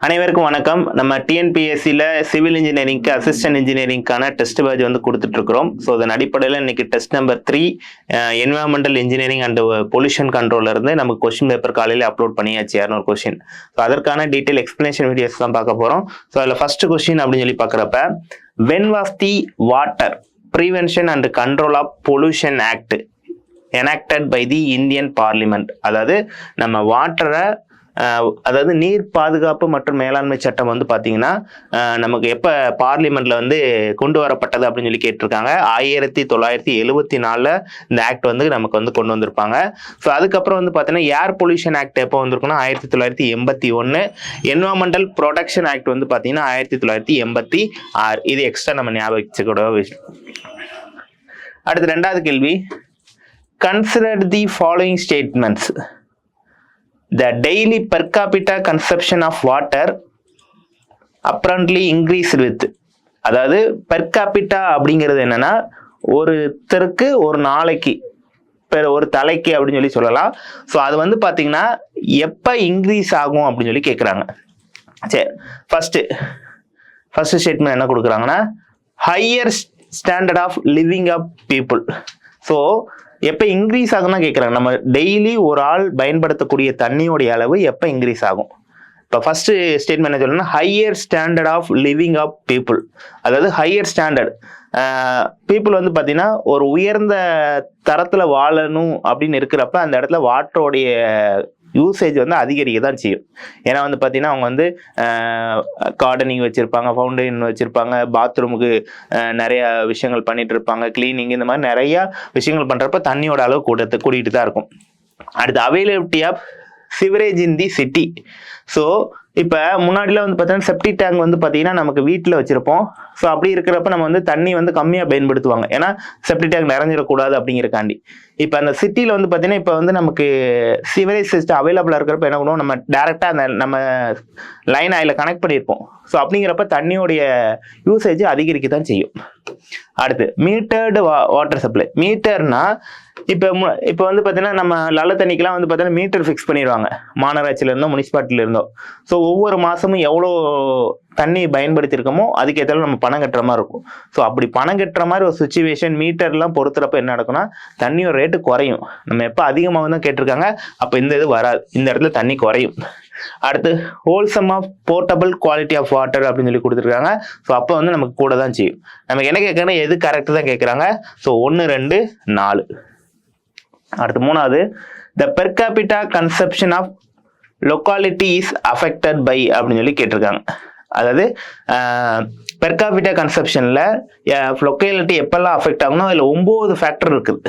அனைவருக்கும் வணக்கம். நம்ம டிஎன்பிஎஸ்சியில் சிவில் இன்ஜினியரிங்க்கு அசிஸ்டன்ட் இன்ஜினியரிங்கான டெஸ்ட் பேட்ச் வந்து கொடுத்துட்ருக்குறோம். ஸோ அதன் அடிப்படையில் இன்னைக்கு test number 3 environmental engineering and pollution கண்ட்ரோலிருந்து நமக்கு கொஸ்டின் பேப்பர் காலையில் அப்லோட் பண்ணியாச்சு 200 கொஸ்டின். ஸோ அதற்கான டீட்டெயில் எக்ஸ்பிளனேஷன் வீடியோஸ் தான் பார்க்க போகிறோம். ஸோ அதில் ஃபர்ஸ்ட் கொஸ்டின் அப்படின்னு சொல்லி பார்க்குறப்ப, when was the Water Prevention and Control of Pollution Act enacted by the Indian Parliament? அதாவது நம்ம வாட்டரை அதாவது நீர் பாதுகாப்பு மற்றும் மேலாண்மை சட்டம் வந்து பார்த்தீங்கன்னா நமக்கு எப்போ பார்லிமெண்ட்ல வந்து கொண்டு வரப்பட்டது அப்படின்னு சொல்லி கேட்டிருக்காங்க. 1974 இந்த ஆக்ட் வந்து நமக்கு வந்து கொண்டு வந்திருப்பாங்க. ஸோ அதுக்கப்புறம் வந்து பார்த்தீங்கன்னா ஏர் பொல்யூஷன் ஆக்ட் எப்போ வந்திருக்குன்னா 1981. என்விரான்மெண்டல் ப்ரொடெக்ஷன் ஆக்ட் வந்து பார்த்தீங்கன்னா 1986. இது எக்ஸ்ட்ரா நம்ம ஞாபகம் வச்சுக்கூட விஷயம். அடுத்து ரெண்டாவது கேள்வி, consider the following statements. The daily per capita consumption of water apparently increased with, அதாவது per capita அப்படிங்கிறது என்னன்னா ஒருத்தருக்கு ஒரு நாளைக்கு ஒரு தலைக்கு அப்படின்னு சொல்லி சொல்லலாம். ஸோ அது வந்து பார்த்தீங்கன்னா எப்போ இன்க்ரீஸ் ஆகும் அப்படின்னு சொல்லி கேட்குறாங்க. சரி, ஃபர்ஸ்ட் ஸ்டேட்மெண்ட் என்ன கொடுக்குறாங்கன்னா, higher standard of living of people. So எப்போ இன்க்ரீஸ் ஆகும்னா கேட்குறாங்க. நம்ம டெய்லி ஒரு ஆள் பயன்படுத்தக்கூடிய தண்ணியோடைய அளவு எப்போ இன்க்ரீஸ் ஆகும்? இப்போ ஃபர்ஸ்ட் ஸ்டேட்மெண்ட் என்ன சொல்லணும்னா, higher standard of living of people. அதாவது ஹையர் ஸ்டாண்டர்ட் பீப்புள் வந்து பார்த்தீங்கன்னா ஒரு உயர்ந்த தரத்தில் வாழணும் அப்படின்னு இருக்கிறப்ப அந்த இடத்துல வாட்டரோடைய யூசேஜ் வந்து அதிகரிக்க தான் செய்யும். ஏன்னா வந்து பார்த்தீங்கன்னா அவங்க வந்து கார்டனிங் வச்சுருப்பாங்க, ஃபவுண்டைன் வச்சுருப்பாங்க, பாத்ரூமுக்கு நிறைய விஷயங்கள் பண்ணிட்டு இருப்பாங்க, கிளீனிங், இந்த மாதிரி நிறையா விஷயங்கள் பண்ணுறப்ப தண்ணியோட அளவு கூட்டிகிட்டு தான் இருக்கும். அடுத்து availability of sewerage in the city. So இப்போ முன்னாடிலாம் வந்து பார்த்தீங்கன்னா செப்டிக் டேங்க் வந்து பார்த்தீங்கன்னா நமக்கு வீட்டில் வச்சுருப்போம். ஸோ அப்படி இருக்கிறப்ப நம்ம வந்து தண்ணி வந்து கம்மியாக பயன்படுத்துவாங்க, ஏன்னா செப்டிக் டேங்க் நிறைஞ்சிடக்கூடாது அப்படிங்கிறக்காண்டி. இப்போ அந்த சிட்டியில் வந்து பார்த்தீங்கன்னா இப்போ வந்து நமக்கு சிவரேஜ் சிஸ்டம் அவைலபிளாக இருக்கிறப்ப என்ன பண்ணுவோம், நம்ம டேரெக்டாக அந்த நம்ம லைன் அதில் கனெக்ட் பண்ணியிருப்போம். ஸோ அப்படிங்கிறப்ப தண்ணியோடைய யூசேஜ் அதிகரிக்க தான் செய்யும். அடுத்து மீட்டர்டு வாட்டர் சப்ளை. மீட்டர்னா இப்போ வந்து பார்த்தீங்கன்னா நம்ம நல்ல தண்ணிக்கெல்லாம் வந்து பார்த்தீங்கன்னா மீட்டர் ஃபிக்ஸ் பண்ணிடுவாங்க, மாநகராட்சியில இருந்தோ முனிசிபாலிட்டியில இருந்தோ. ஸோ ஒவ்வொரு மாதமும் எவ்வளோ தண்ணி பயன்படுத்தியிருக்கோமோ அதுக்கேற்றாலும் நம்ம பணம் கட்டுற மாதிரி இருக்கும். ஸோ அப்படி பணம் கட்டுற மாதிரி ஒரு சுச்சுவேஷன் மீட்டர்லாம் பொறுத்துறப்ப என்ன நடக்கும்னா தண்ணியோட ரேட்டு குறையும். நம்ம எப்போ அதிகமாக தான் கேட்டிருக்காங்க, அப்போ இந்த இது வராது, இந்த இடத்துல தண்ணி குறையும். அடுத்து wholesome of portable quality of water அப்படின்னு சொல்லி கொடுத்துருக்காங்க. ஸோ அப்போ வந்து நமக்கு கூட தான் செய்யும். நமக்கு என்ன கேட்குறாங்கன்னா எது கரெக்டு தான் கேட்குறாங்க. ஸோ 1, 2, 4. அடுத்து மூணாவது, the per capita consumption of locality is affected by அப்படின்னு சொல்லி கேட்டிருக்காங்க. அதாவது பெர் கேபிட்டா கன்சப்ஷனில் லொக்காலிட்டி எப்பெல்லாம் அஃபெக்ட் ஆகும்னா அதில் 9 ஃபேக்டர் இருக்குது.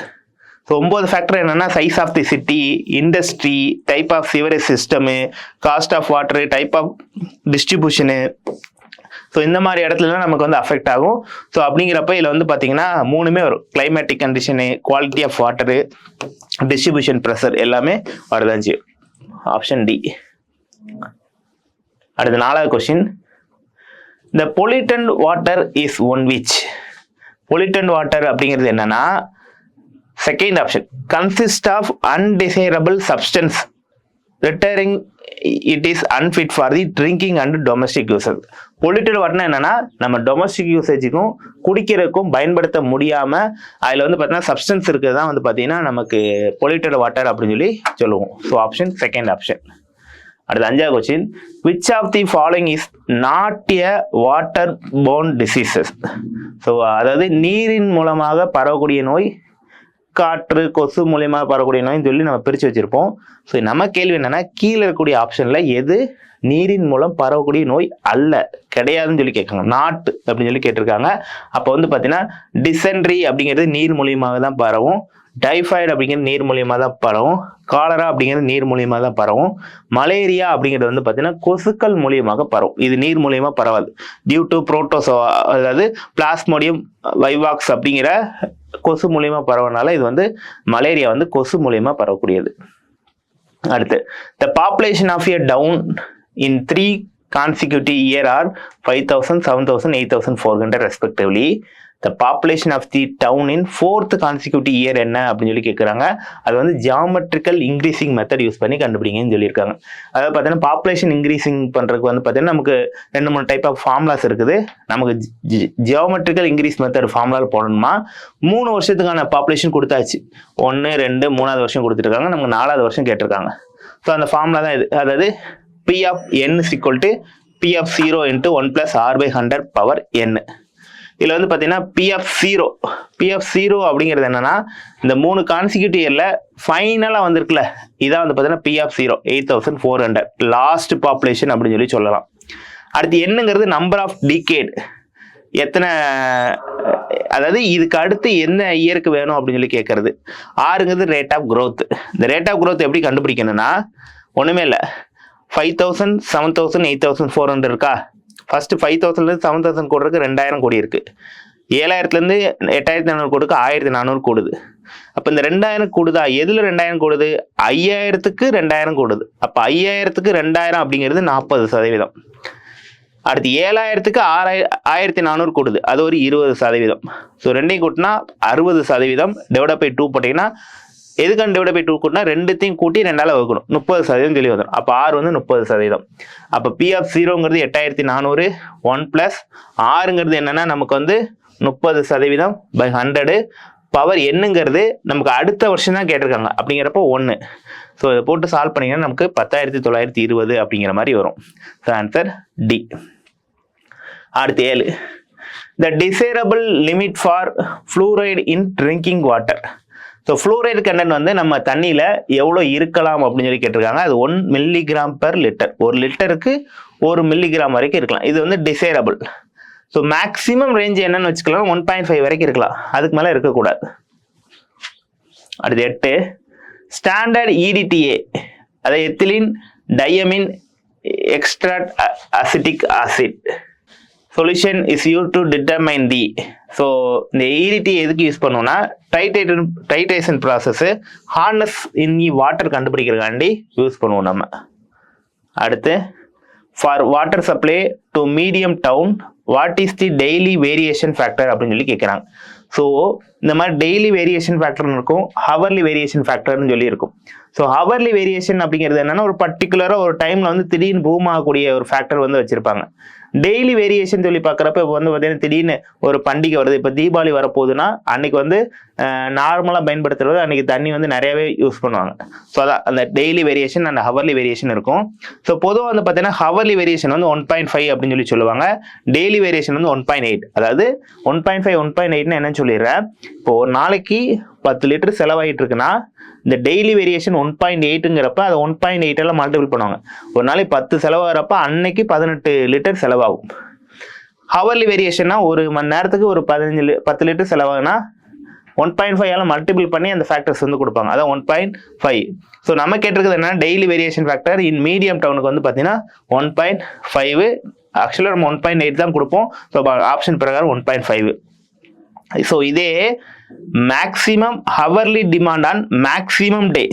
ஸோ 9 ஃபேக்டர் என்னன்னா, size of the city, industry, type of sewerage system, cost of water, type of distribution. So இந்த மாதிரி இடத்துலலாம் நமக்கு வந்து அஃபெக்ட் ஆகும். ஸோ அப்படிங்கிறப்ப இதில் வந்து பார்த்தீங்கன்னா 3மே வரும், climatic condition, quality of water, distribution pressure எல்லாமே வருதான் செய்யும். Option D. அடுத்து 4வது question, the pollutant water is one which. Pollutant water அப்படிங்கிறது என்னன்னா, second option, consist of undesirable substance rendering it is unfit for the drinking and domestic usage. Polluted வாட்டர்னா என்னன்னா, நம்ம டொமஸ்டிக் யூசேஜுக்கும் குடிக்கிறதுக்கும் பயன்படுத்த முடியாம அதில் வந்து பார்த்தீங்கன்னா சப்ஸ்டன்ஸ் இருக்குது தான் வந்து பார்த்தீங்கன்னா நமக்கு பொல்யூட்டட் வாட்டர் அப்படின்னு சொல்லி சொல்லுவோம். So option second option. அடுத்து 5வது question, which of the following is not a water borne diseases. So அதாவது நீரின் மூலமாக பரவக்கூடிய நோய், காற்று, கொசு மூலியமாக பரவக்கூடிய நோய்னு சொல்லி நம்ம பிரித்து வச்சிருப்போம். ஸோ நம்ம கேள்வி என்னன்னா, கீழே இருக்கக்கூடிய ஆப்ஷன்ல எது நீரின் மூலம் பரவக்கூடிய நோய் அல்ல, கிடையாதுன்னு சொல்லி கேட்காங்க. நாட் அப்படின்னு சொல்லி கேட்டிருக்காங்க. அப்போ வந்து பார்த்தீங்கன்னா டிசென்ட்ரி அப்படிங்கிறது நீர் மூலியமாக தான் பரவும், டைஃபாய்டு அப்படிங்கிறது நீர் மூலியமாக தான் பரவும், காலரா அப்படிங்கிறது நீர் மூலியமாக தான் பரவும், மலேரியா அப்படிங்கிறது வந்து பார்த்தீங்கன்னா கொசுக்கள் மூலியமாக பரவும். இது நீர் மூலியமாக பரவாது, டியூ டு புரோட்டோசோ அதாவது பிளாஸ்மோடியம் வைவாக்ஸ் அப்படிங்கிற கொசு மூலியமா பரவனால இது வந்து மலேரியா வந்து கொசு மூலியமா பரவக்கூடியது. அடுத்து, the population of a town in 3 consecutive year are 5,000, 7,000, 8,400 respectively. The population of the town in 4th consecutive year என்ன அப்படின்னு சொல்லி கேட்குறாங்க. அது வந்து ஜியாமெட்ரிக்கல் இன்க்ரீசிங் மெத்தட் யூஸ் பண்ணி கண்டுபிடிங்கன்னு சொல்லியிருக்காங்க. அதாவது பார்த்தீங்கன்னா பாப்புலேஷன் இன்க்ரீசிங் பண்ணுறதுக்கு வந்து பார்த்தீங்கன்னா நமக்கு 2-3 டைப் ஆஃப் ஃபார்முலாஸ் இருக்குது. நமக்கு ஜியாமெட்ரிக்கல் இன்க்ரீஸ் மெத்தட் ஃபார்முலா போடணுமா 3 வருஷத்துக்கான பாப்புலேஷன் கொடுத்தாச்சு. 1, 2, 3வது வருஷம் கொடுத்துருக்காங்க. நமக்கு 4வது வருஷம் கேட்டிருக்காங்க. ஸோ அந்த ஃபார்முலா தான் இது. அதாவது P of n is equal to P of 0 into 1 plus R by 100 power n. இதில் வந்து பார்த்தீங்கன்னா P of 0 அப்படிங்கிறது என்னன்னா இந்த 3 கான்சிக்யூட்டிவ் இயர்ல ஃபைனலாக வந்திருக்குல்ல இதான் வந்து பார்த்தீங்கன்னா P of 0 8400 லாஸ்ட் பாப்புலேஷன் அப்படின்னு சொல்லி சொல்லலாம். அடுத்து என்னங்கிறது நம்பர் ஆஃப் டிகேட், எத்தனை, அதாவது இதுக்கு அடுத்து என்ன இயருக்கு வேணும் அப்படின்னு சொல்லி கேட்கறது. ஆறுங்கிறது ரேட் ஆஃப் க்ரோத். இந்த ரேட் ஆஃப் க்ரோத் எப்படி கண்டுபிடிக்கணும்னா ஒன்றுமே இல்லை, 5000, 7000, 8400 இருக்கா. ஃபர்ஸ்ட் 5000லேருந்து 7000 கோடிக்கு 2000 கோடி இருக்கு. 7000லேருந்து 8400 கோடிக்கு 1400 கூடுது. அப்போ இந்த 2000 கூடுதா, எதுல 2000 கூடுது, 5000க்கு 2000 கூடுது. அப்போ 5000க்கு 2000 அப்படிங்கிறது 40%. அடுத்து 7000க்கு 1400 கூடுது, அது ஒரு 20%. ஸோ ரெண்டையும் கூட்டினா 60%. டிவைட் பை 2 போட்டிங்கன்னா எதுக்கான டிவைட் பை 2 கூட்டினா ரெண்டுத்தையும் கூட்டி 2ஆல் வகுக்கணும், 30% சொல்லி வந்துடும். அப்போ R வந்து 30%. அப்போ P of 0ங்கிறது 8400, 1 plus Rங்கிறது என்னன்னா நமக்கு வந்து 30% by 100 பவர் என்னங்கிறது நமக்கு அடுத்த வருஷம் தான் கேட்டிருக்காங்க. அப்படிங்கிறப்போ 1. ஸோ இதை போட்டு சால்வ் பண்ணிங்கன்னா நமக்கு 10,920 அப்படிங்கிற மாதிரி வரும். So answer D. அடுத்து 7, the desirable limit for fluoride in drinking water. So fluoride content வந்து நம்ம தண்ணியில் எவ்வளோ இருக்கலாம் அப்படின்னு சொல்லி கேட்டிருக்காங்க. அது 1 mg/L. 1 லிட்டருக்கு 1 mg வரைக்கும் இருக்கலாம். இது வந்து டிசைரபிள். ஸோ மேக்ஸிமம் ரேஞ்ச் என்னன்னு வச்சுக்கலாம், 1.5 வரைக்கும் இருக்கலாம், அதுக்கு மேலே இருக்கக்கூடாது. அடுத்து 8, ஸ்டாண்டர்ட் EDTA, அதாவது ethylene diamine extract acetic acid solution is use to determine the. So இந்த EDTA எதுக்கு யூஸ் பண்ணுவோம்னா titration process hardness in the water கண்டுபிடிக்கிறதுக்காண்டி யூஸ் பண்ணுவோம் நம்ம. அடுத்து for water supply to medium town what is the daily variation factor அப்படின்னு சொல்லி கேட்குறாங்க. ஸோ இந்த மாதிரி டெய்லி வேரியேஷன் ஃபேக்டர்னு இருக்கும், ஹவர்லி வேரியேஷன் ஃபேக்டர்னு சொல்லி இருக்கும். ஸோ ஹவர்லி வேரியேஷன் அப்படிங்கிறது என்னன்னா ஒரு பர்டிகுலராக ஒரு டைமில் வந்து திடீர்னு பூம் ஆகக்கூடிய ஒரு ஃபேக்டர் வந்து வச்சிருப்பாங்க. டெய்லி வேரியேஷன் சொல்லி பார்க்குறப்ப இப்போ வந்து பார்த்தீங்கன்னா திடீர்னு ஒரு பண்டிகை வருது, இப்போ தீபாவளி வரப்போகுதுன்னா அன்னைக்கு வந்து நார்மலாக பயன்படுத்துறது அன்னைக்கு தண்ணி வந்து நிறையவே யூஸ் பண்ணுவாங்க. ஸோ அதான் அந்த daily variation and hourly variation இருக்கும். ஸோ பொதுவாக வந்து பார்த்தீங்கன்னா ஹவர்லி வேரியேஷன் வந்து 1.5 அப்படின்னு சொல்லி சொல்லுவாங்க. டெய்லி வேரியேஷன் வந்து 1.8. அதாவது 1.5 1.8ன்னு என்னன்னு சொல்லிடுறேன். இப்போ ஒரு நாளைக்கு 10 லிட்டர் செலவாயிட்டு இருக்குன்னா இந்த டெய்லி வேரியேஷன் 1.8ங்கிறப்ப அதை 1.8 மல்டிபிள் பண்ணுவாங்க. ஒரு நாளைக்கு 10 செலவாகிறப்ப அன்னைக்கு 18 லிட்டர் செலவாகும். ஹவர்லி வேரியேஷன்னா ஒரு மணி நேரத்துக்கு ஒரு 10 லிட்டர் செலவாகுனா 1.5 மல்டிபிள் பண்ணி அந்த ஃபேக்டர்ஸ் வந்து கொடுப்பாங்க. அதான் 1.5. ஸோ நம்ம கேட்டிருக்கிறது என்ன, daily variation factor in medium டவுனுக்கு வந்து பார்த்தீங்கன்னா 1.5. ஆக்சுவலாக நம்ம 1.8 தான் கொடுப்போம். ஸோ ஆப்ஷன் பிரகாரம் 1.5. ஸோ இதே maximum hourly demand on maximum day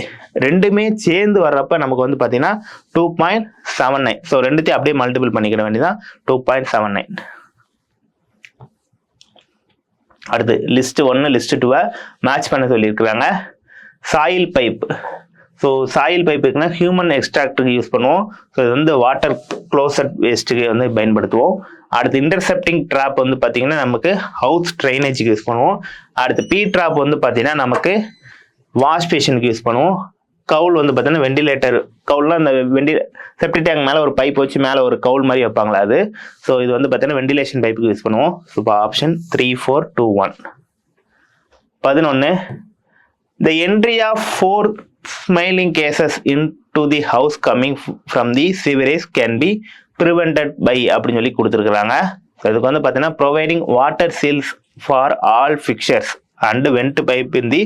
ரெண்டுமே சேர்ந்து வர்றப்ப நமக்கு வந்து பார்த்தீங்கன்னா 2.79. ஸோ ரெண்டுத்தையும் அப்படியே மல்டிபிள் பண்ணிக்கிற வேண்டியதான் 2.79. அடுத்து லிஸ்ட் 1 லிஸ்ட் 2 மேட்ச் பண்ண சொல்லியிருக்கிறாங்க. Soil pipe. ஸோ சாயில் பைப்புக்குன்னா ஹியூமன் எக்ஸ்ட்ராக்டுக்கு யூஸ் பண்ணுவோம். ஸோ இது வந்து வாட்டர் க்ளோசட் வேஸ்ட்டுக்கு வந்து பயன்படுத்துவோம். அடுத்து இன்டர்செப்டிங் ட்ராப் வந்து பார்த்தீங்கன்னா நமக்கு ஹவுஸ் ட்ரைனேஜுக்கு யூஸ் பண்ணுவோம். அடுத்து பி ட்ராப் வந்து பார்த்தீங்கன்னா நமக்கு வாஷ் பேஷனுக்கு யூஸ் பண்ணுவோம். கவுல் வந்து பார்த்தீங்கன்னா வெண்டிலேட்டர் கவுல்லாம் அந்த செப்டி டேங்க் மேலே ஒரு பைப் வச்சு மேலே ஒரு கவுல் மாதிரி வைப்பாங்களா அது. ஸோ இது வந்து பார்த்தீங்கன்னா வெண்டிலேஷன் பைப்புக்கு யூஸ் பண்ணுவோம். So option 3, 4, 2, 1. 11, the entry of 4 smiling cases into the house coming from the sewerage can be prevented by அப்படின்னு சொல்லி கொடுத்துருக்குறாங்க. ஸோ இதுக்கு வந்து பார்த்தீங்கன்னா providing water seals for all fixtures and vent pipe in the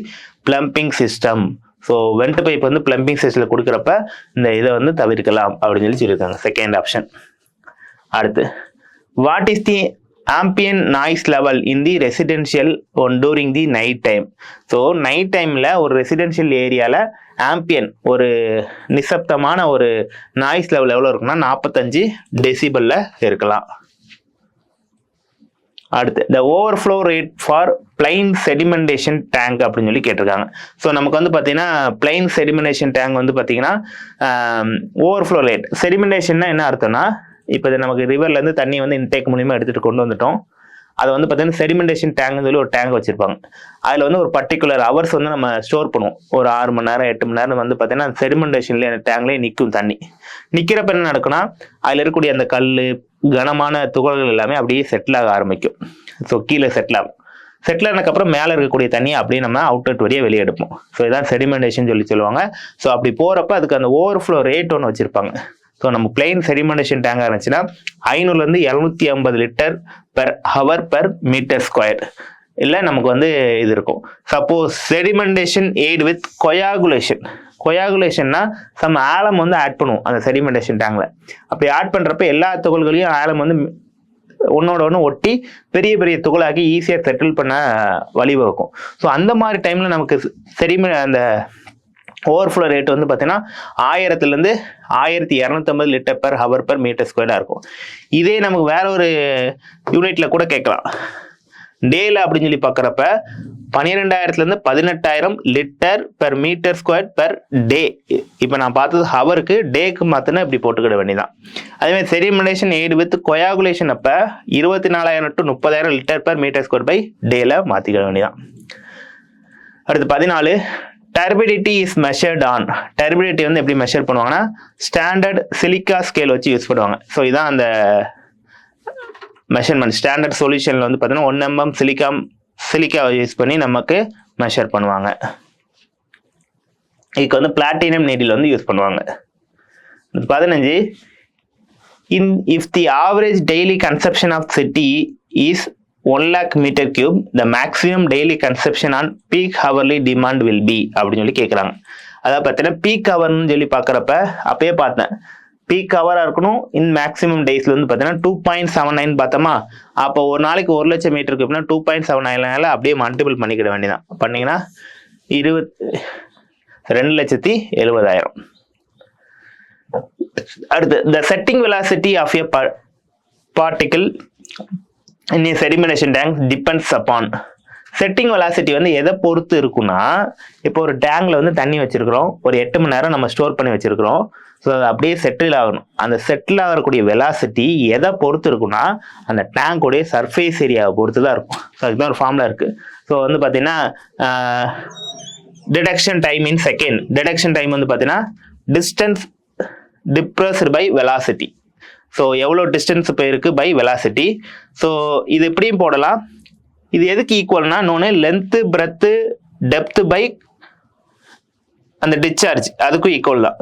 plumbing system. So vent pipe வந்து plumbing சிஸ்டத்தில் கொடுக்குறப்ப இந்த இதை வந்து தவிர்க்கலாம் அப்படின்னு சொல்லி சொல்லியிருக்காங்க. Second option. அடுத்து what is the ambient noise level in the residential one during the night time. So night டைமில் ஒரு ரெசிடென்ஷியல் ஏரியாவில் ஆம்பியன் ஒரு நிசப்தமான ஒரு நாய்ஸ் லெவல் எவ்வளோ இருக்குன்னா 45 டெசிபல்ல இருக்கலாம். அடுத்து the overflow rate for plain sedimentation tank அப்படின்னு சொல்லி கேட்டிருக்காங்க. ஸோ நமக்கு வந்து பார்த்தீங்கன்னா பிளைன் செடிமெண்டேஷன் டேங்க் வந்து பார்த்தீங்கன்னா ஓவர்ஃப்ளோ ரேட். செடிமெண்டேஷன்னா என்ன அர்த்தம்னா, இப்போ நமக்கு ரிவர்லேருந்து தண்ணி வந்து இன்டேக் மூலியமாக எடுத்துகிட்டு கொண்டு வந்துட்டோம். அதை வந்து பார்த்தீங்கன்னா செடிமெண்டேஷன் டேங்க்னு சொல்லி ஒரு டேங்க் வச்சிருப்பாங்க. அதில் வந்து ஒரு பர்டிகுலர் ஹவர்ஸ் வந்து நம்ம ஸ்டோர் பண்ணுவோம். ஒரு 6 மணி நேரம் 8 மணி நேரம் வந்து பார்த்தீங்கன்னா அந்த செடிமெண்டேஷன்லேயே அந்த டேங்க்லேயே நிற்கும் தண்ணி. நிற்கிறப்ப என்ன நடக்குன்னா, அதில் இருக்கக்கூடிய அந்த கல் கனமான துகள்கள் எல்லாமே அப்படியே செட்டில் ஆக ஆரம்பிக்கும். ஸோ கீழே செட்டில் ஆகும். செட்டில் ஆனதுக்கப்புறம் மேலே இருக்கக்கூடிய தண்ணியை அப்படியே நம்ம அவுட்லெட் வழியாக வெளியே எடுப்போம். ஸோ இதான் செடிமெண்டேஷன் சொல்லுவாங்க. ஸோ அப்படி போகிறப்ப அதுக்கு அந்த ஓவர்ஃப்ளோ ரேட் ஒன்று வச்சிருப்பாங்க. ஸோ நம்ம பிளைன் செடிமெண்டேஷன் டேங்காக இருந்துச்சுன்னா 500 to 750 litre per hour per metre square இல்லை நமக்கு வந்து இது இருக்கும். சப்போஸ் செடிமெண்டேஷன் எய்ட் வித் கொயாகுலேஷன்னா சம் ஆலம் வந்து ஆட் பண்ணுவோம் அந்த செடிமெண்டேஷன் டேங்கில். அப்படி ஆட் பண்ணுறப்ப எல்லா துகள்களையும் ஆலம் வந்து ஒன்னோட ஒன்று ஒட்டி பெரிய பெரிய துகளாக்கி ஈஸியாக செட்டில் பண்ண வழிவகுக்கும். ஸோ அந்த மாதிரி டைமில் நமக்கு அந்த ஓவர்ஃப்ளோ ரேட் வந்து பார்த்தீங்கன்னா 1000 to 1250 litre per hour per metre ஸ்கொயராக இருக்கும். இதே நமக்கு வேற ஒரு யூனிட்ல கூட கேட்கலாம். டேல அப்படின்னு சொல்லி பார்க்குறப்ப 12,000 to 18,000 litre per metre square per day. இப்போ நான் பார்த்தது ஹவருக்கு, டேக்கு மாற்றினா இப்படி போட்டுக்கிட வேண்டியதான். அதேமாதிரி செடிமெண்டேஷன் எய்ட் வித் கொயாகுலேஷன் அப்போ 24,000 to 30,000 litre per metre square by டேல மாற்றிக்கிட வேண்டியதான். அடுத்து 14, turbidity is measured on. Turbidity வந்து எப்படி மெஷர் பண்ணுவாங்கன்னா, ஸ்டாண்டர்ட் சிலிக்கா ஸ்கேல் வச்சு யூஸ் பண்ணுவாங்க. ஸோ இதான் அந்த மெஷர்மெண்ட். ஸ்டாண்டர்ட் சொல்யூஷனில் வந்து பார்த்தீங்கன்னா 1 mm சிலிக்கா யூஸ் பண்ணி நமக்கு மெஷர் பண்ணுவாங்க. இதுக்கு வந்து பிளாட்டினம் நீடில் வந்து யூஸ் பண்ணுவாங்க. 15, if the average daily consumption of city is 1 lakh meter cube, the maximum daily consumption on peak hourly demand will be அப்படின்னு சொல்லி கேட்குறாங்க. அதாவது பார்த்தீங்கன்னா பீக் ஹவர்னு சொல்லி பார்க்குறப்ப அப்பயே பார்த்தேன், பீக் ஹவராக இருக்கணும் இன் மேக்ஸிமம் டேஸில் வந்து பார்த்தீங்கன்னா 2.79 பார்த்தோமா. அப்போ ஒரு நாளைக்கு 1 லட்சம் மீட்டர் கியூப்னா 2.79 அப்படியே மல்டிபிள் பண்ணிக்கிட வேண்டியதான். பண்ணிங்கன்னா 2,70,000. அடுத்து the setting velocity of a particle in a sedimentation tank depends upon. Setting velocity வந்து எதை பொறுத்து இருக்குன்னா, இப்போ ஒரு டேங்க்ல வந்து தண்ணி வச்சிருக்கிறோம், ஒரு 8 மணி நேரம் நம்ம ஸ்டோர் பண்ணி வச்சிருக்கிறோம். ஸோ அது அப்படியே செட்டில் ஆகணும். அந்த செட்டில் ஆகக்கூடிய வெலாசிட்டி எதை பொறுத்து இருக்குன்னா, அந்த டேங்கோடைய சர்ஃபேஸ் ஏரியாவை பொறுத்து தான் இருக்கும். ஸோ அதுதான் ஒரு ஃபார்முலா இருக்கு. ஸோ வந்து பார்த்தீங்கன்னா detection time in second. Detection time வந்து பார்த்தீங்கன்னா டிஸ்டன்ஸ் டிப்ரெஸ்டு பை வெலாசிட்டி. ஸோ எவ்வளோ டிஸ்டன்ஸ் போயிருக்கு பை வெலாசிட்டி. ஸோ இது எப்படியும் போடலாம். இது எதுக்கு ஈக்குவல்னா, இன்னொன்று லென்த்து பிரெத்து டெப்த்து பை அந்த டிஸ்சார்ஜ், அதுக்கும் ஈக்குவல் தான்.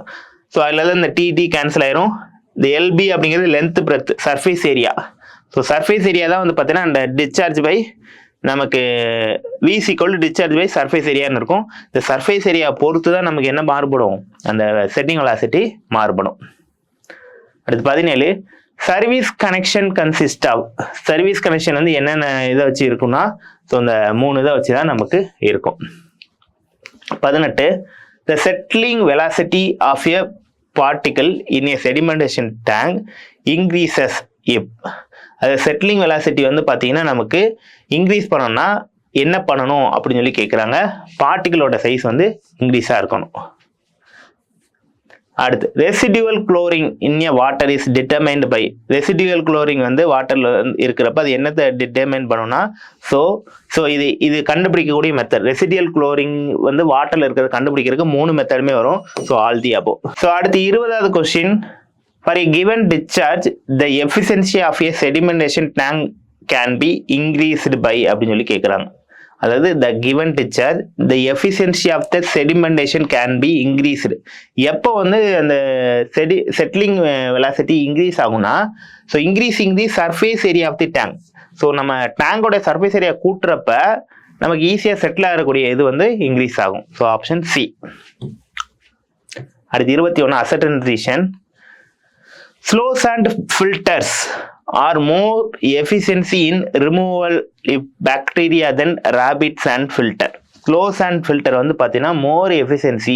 ஸோ அதில் தான் இந்த டி கேன்சல் ஆயிரும். இந்த எல்பி அப்படிங்கிறது length breadth surface area. So surface area தான் வந்து பார்த்தீங்கன்னா அந்த டிஸ்சார்ஜ் பை நமக்கு is equal to discharge by surface ஏரியான்னு இருக்கும். இந்த சர்ஃபேஸ் ஏரியா பொறுத்து தான் நமக்கு என்ன மாறுபடும், அந்த செட்டிங் வெலாசிட்டி மாறுபடும். அடுத்து 17, service connection consist of. Service connection வந்து என்னென்ன இதை வச்சு இருக்குன்னா, ஸோ இந்த 3 இதை வச்சு தான் நமக்கு இருக்கும். 18, the settling velocity of a particle in a sedimentation tank increases if. அது செட்டிலிங் வெலாசிட்டி வந்து பார்த்தீங்கன்னா நமக்கு இன்க்ரீஸ் பண்ணணும்னா என்ன பண்ணணும் அப்படின்னு சொல்லி கேட்குறாங்க. பார்ட்டிகளோட சைஸ் வந்து இன்க்ரீஸாக இருக்கணும். அடுத்து residual chlorine in a water is determined by. Residual chlorine வந்து வாட்டரில் இருக்கிறப்ப அது என்னத்தை டிட்டர்மைன் பண்ணணும்னா, ஸோ இது கண்டுபிடிக்கக்கூடிய மெத்தட். ரெசிடுவல் குளோரிங் வந்து வாட்டரில் இருக்கிறத கண்டுபிடிக்கிறதுக்கு 3 மெத்தடுமே வரும். So all the above. So அடுத்து 20வது question, for a given discharge the efficiency of a sedimentation tank can be increased by அப்படின்னு சொல்லி கேட்குறாங்க. அதாவது the given discharge the efficiency of the sedimentation can be increased. எப்போ வந்து அந்த settling velocity increase ஆகும்னா, so increasing the surface area of the tank. So நம்ம டேங்கோட சர்ஃபேஸ் ஏரியா கூட்டுறப்ப நமக்கு ஈஸியாக செட்டில் ஆகக்கூடிய இது வந்து இன்க்ரீஸ் ஆகும். So option C. அடுத்து 21, அசர்டன்டேஷன். Slow sand filters are more efficiency in removal of bacteria than rabbit sand filter. Slow sand filter வந்து பார்த்தீங்கன்னா மோர் எஃபிஷியன்சி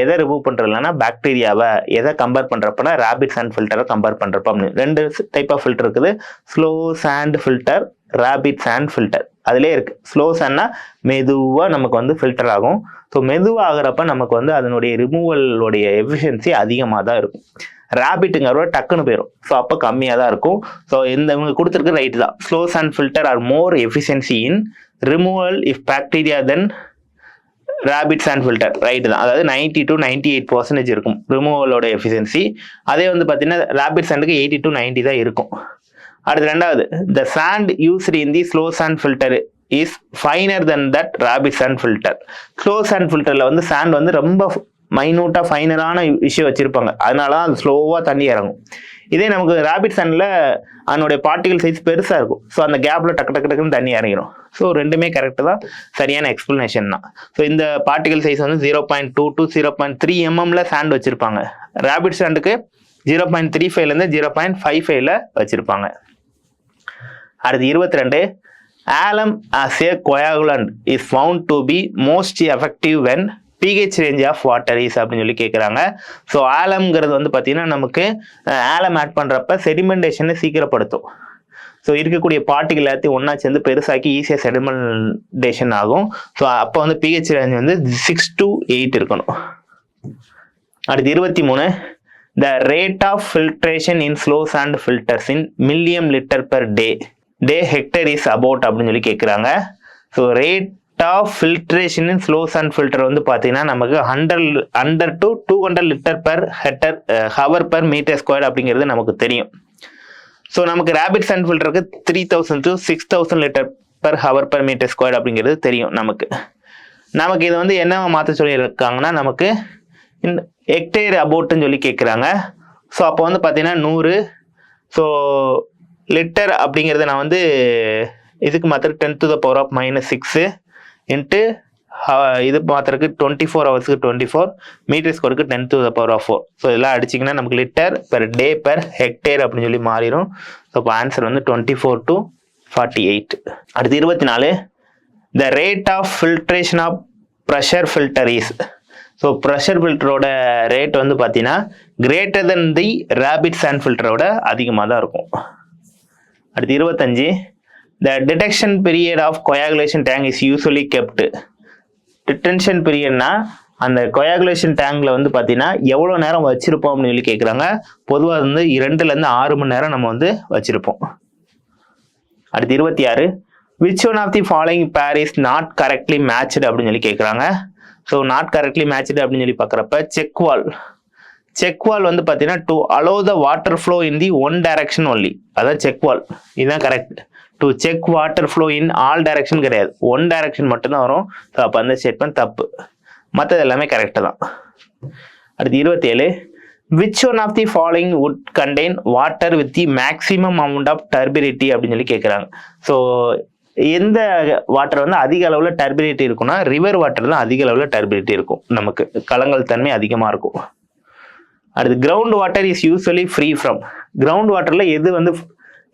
எதை ரிமூவ் பண்ணுறதுலன்னா பாக்டீரியாவை, எதை கம்பேர் பண்ணுறப்பனா ரேபிட் சாண்ட் ஃபில்டரை கம்பேர் பண்ணுறப்ப. 2 டைப் ஆஃப் ஃபில்டர் இருக்குது, slow sand filter, rapid sand filter. அதிலே இருக்குது. ஸ்லோ சாண்ட்னா மெதுவாக நமக்கு வந்து ஃபில்டர் ஆகும். ஸோ மெதுவாக ஆகிறப்ப நமக்கு வந்து அதனுடைய ரிமூவலுடைய எஃபிஷியன்சி அதிகமாக தான் இருக்கும். ரேபிட்டுங்கிறத டக்குன்னு போயிடும். ஸோ அப்போ கம்மியாக தான் இருக்கும். ஸோ இவங்க கொடுத்துருக்கு ரைட்டு தான். Slow sand filter are more efficiency in removal if bacteria then rapid sand filter. Right தான். அதாவது 90 to 98% இருக்கும் ரிமூவலோட எஃபிஷியன்சி. அதே வந்து பார்த்தீங்கன்னா ரேபிட் சாண்டுக்கு 80 to 90 தான் இருக்கும். அடுத்து ரெண்டாவது, the sand used in the slow sand filter is finer than that rapid sand filter. Slow sand ஃபில்டரில் வந்து சாண்ட் வந்து ரொம்ப மைனூட்டாக ஃபைனரான விஷயம் வச்சுருப்பாங்க. அதனால தான் அது ஸ்லோவாக தண்ணி இறங்கும். இதே நமக்கு ரேபிட் சாண்டில் அதனுடைய பார்ட்டிகல் சைஸ் பெருசாக இருக்கும். ஸோ அந்த கேப்பில் டக்கு டக்கு டக்குன்னு தண்ணி இறங்கிடும். ஸோ ரெண்டுமே கரெக்டு தான், சரியான எக்ஸ்பிளனேஷன் தான். ஸோ இந்த பார்ட்டிகல் சைஸ் வந்து 0.2 to 0.3 mm சாண்ட் வச்சுருப்பாங்க. ரேபிட் சாண்டுக்கு 0.35 0.55 வச்சுருப்பாங்க. அடுத்து 22, alum as a coagulant is found to be most effective when pH range of water is அப்படின்னு சொல்லி கேட்குறாங்க. ஸோ ஆலம்ங்கிறது வந்து பார்த்தீங்கன்னா நமக்கு ஆலம் ஆட் பண்ணுறப்ப செடிமெண்டேஷனை சீக்கிரப்படுத்தும். ஸோ இருக்கக்கூடிய பார்ட்டிகள் எல்லாத்தையும் ஒன்றா சேர்ந்து பெருசாக்கி ஈஸியாக செடிமெண்டேஷன் ஆகும். ஸோ அப்போ வந்து pH ரேஞ்ச் வந்து 6 to 8 இருக்கணும். அடுத்து 23, the rate of filtration in slow sand filters in million liter per day hectare is about அப்படின்னு சொல்லி கேட்குறாங்க. So rate of filtration in slow sand filter வந்து பார்த்தீங்கன்னா நமக்கு 100 to 200 litre per hour per metre square அப்படிங்கிறது நமக்கு தெரியும். So நமக்கு ரேபிட் சாண்ட் ஃபில்டருக்கு 3000 to 6000 litre per hour per metre square அப்படிங்கிறது தெரியும் நமக்கு. இது வந்து என்ன மாற்ற சொல்லியிருக்காங்கன்னா நமக்கு இந்த ஹெக்டேர் அபவுட்னு சொல்லி கேட்குறாங்க. ஸோ அப்போ வந்து பார்த்தீங்கன்னா 100 ஸோ லிட்டர் அப்படிங்கிறத நான் வந்து இதுக்கு மாத்திரம் 10 to the power of -6 into இது மாத்திரக்கு 24 ஹவர்ஸுக்கு 24 மீட்டர் ஸ்கொயருக்கு 10 to the power of 4. So இதெல்லாம் அடிச்சிங்கன்னா நமக்கு litre per day per hectare அப்படின்னு சொல்லி மாறிடும். ஸோ இப்போ ஆன்சர் வந்து 24 to 48. அடுத்து 24, the rate of filtration of pressure filter is. So pressure ஃபில்டரோட ரேட் வந்து பார்த்தீங்கன்னா greater than the rapid sand ஃபில்டரோட அதிகமாக தான் இருக்கும். அடுத்து 25, the detection period of coagulation tank is usually kept. Detention பீரியட்னா அந்த கொயாகுலேஷன் டேங்க்ல வந்து பார்த்தீங்கன்னா எவ்வளோ நேரம் வச்சிருப்போம் அப்படின்னு சொல்லி கேட்குறாங்க. பொதுவாக வந்து 2 to 6 மணி நேரம் நம்ம வந்து வச்சிருப்போம். அடுத்து 26, which one of the following pair is not correctly matched அப்படின்னு சொல்லி கேட்குறாங்க. ஸோ நாட் கரெக்ட்லி மேட்ச்டு அப்படின்னு சொல்லி பார்க்குறப்ப செக் வால் வந்து பார்த்தீங்கன்னா to allow the water flow in the one direction only. அதான் செக் வால், இதுதான் correct. To check water flow in all direction கிடையாது, ஒன் டைரக்ஷன் மட்டும்தான் வரும். ஸோ அப்போ அந்த ஸ்டேட்மெண்ட் தப்பு, மற்றது எல்லாமே கரெக்டு தான். அடுத்து 27, which one of the following would contain water with the maximum amount of turbidity அப்படின்னு சொல்லி கேட்குறாங்க. ஸோ எந்த வாட்டர் வந்து அதிக அளவில் டர்பிடிட்டி இருக்குன்னா ரிவர் வாட்டர் தான் அதிக அளவில் டர்பிடிட்டி இருக்கும், நமக்கு கலங்கல் தன்மை அதிகமாக இருக்கும். அடுத்து ground water is usually free from. Ground வாட்டரில் எது வந்து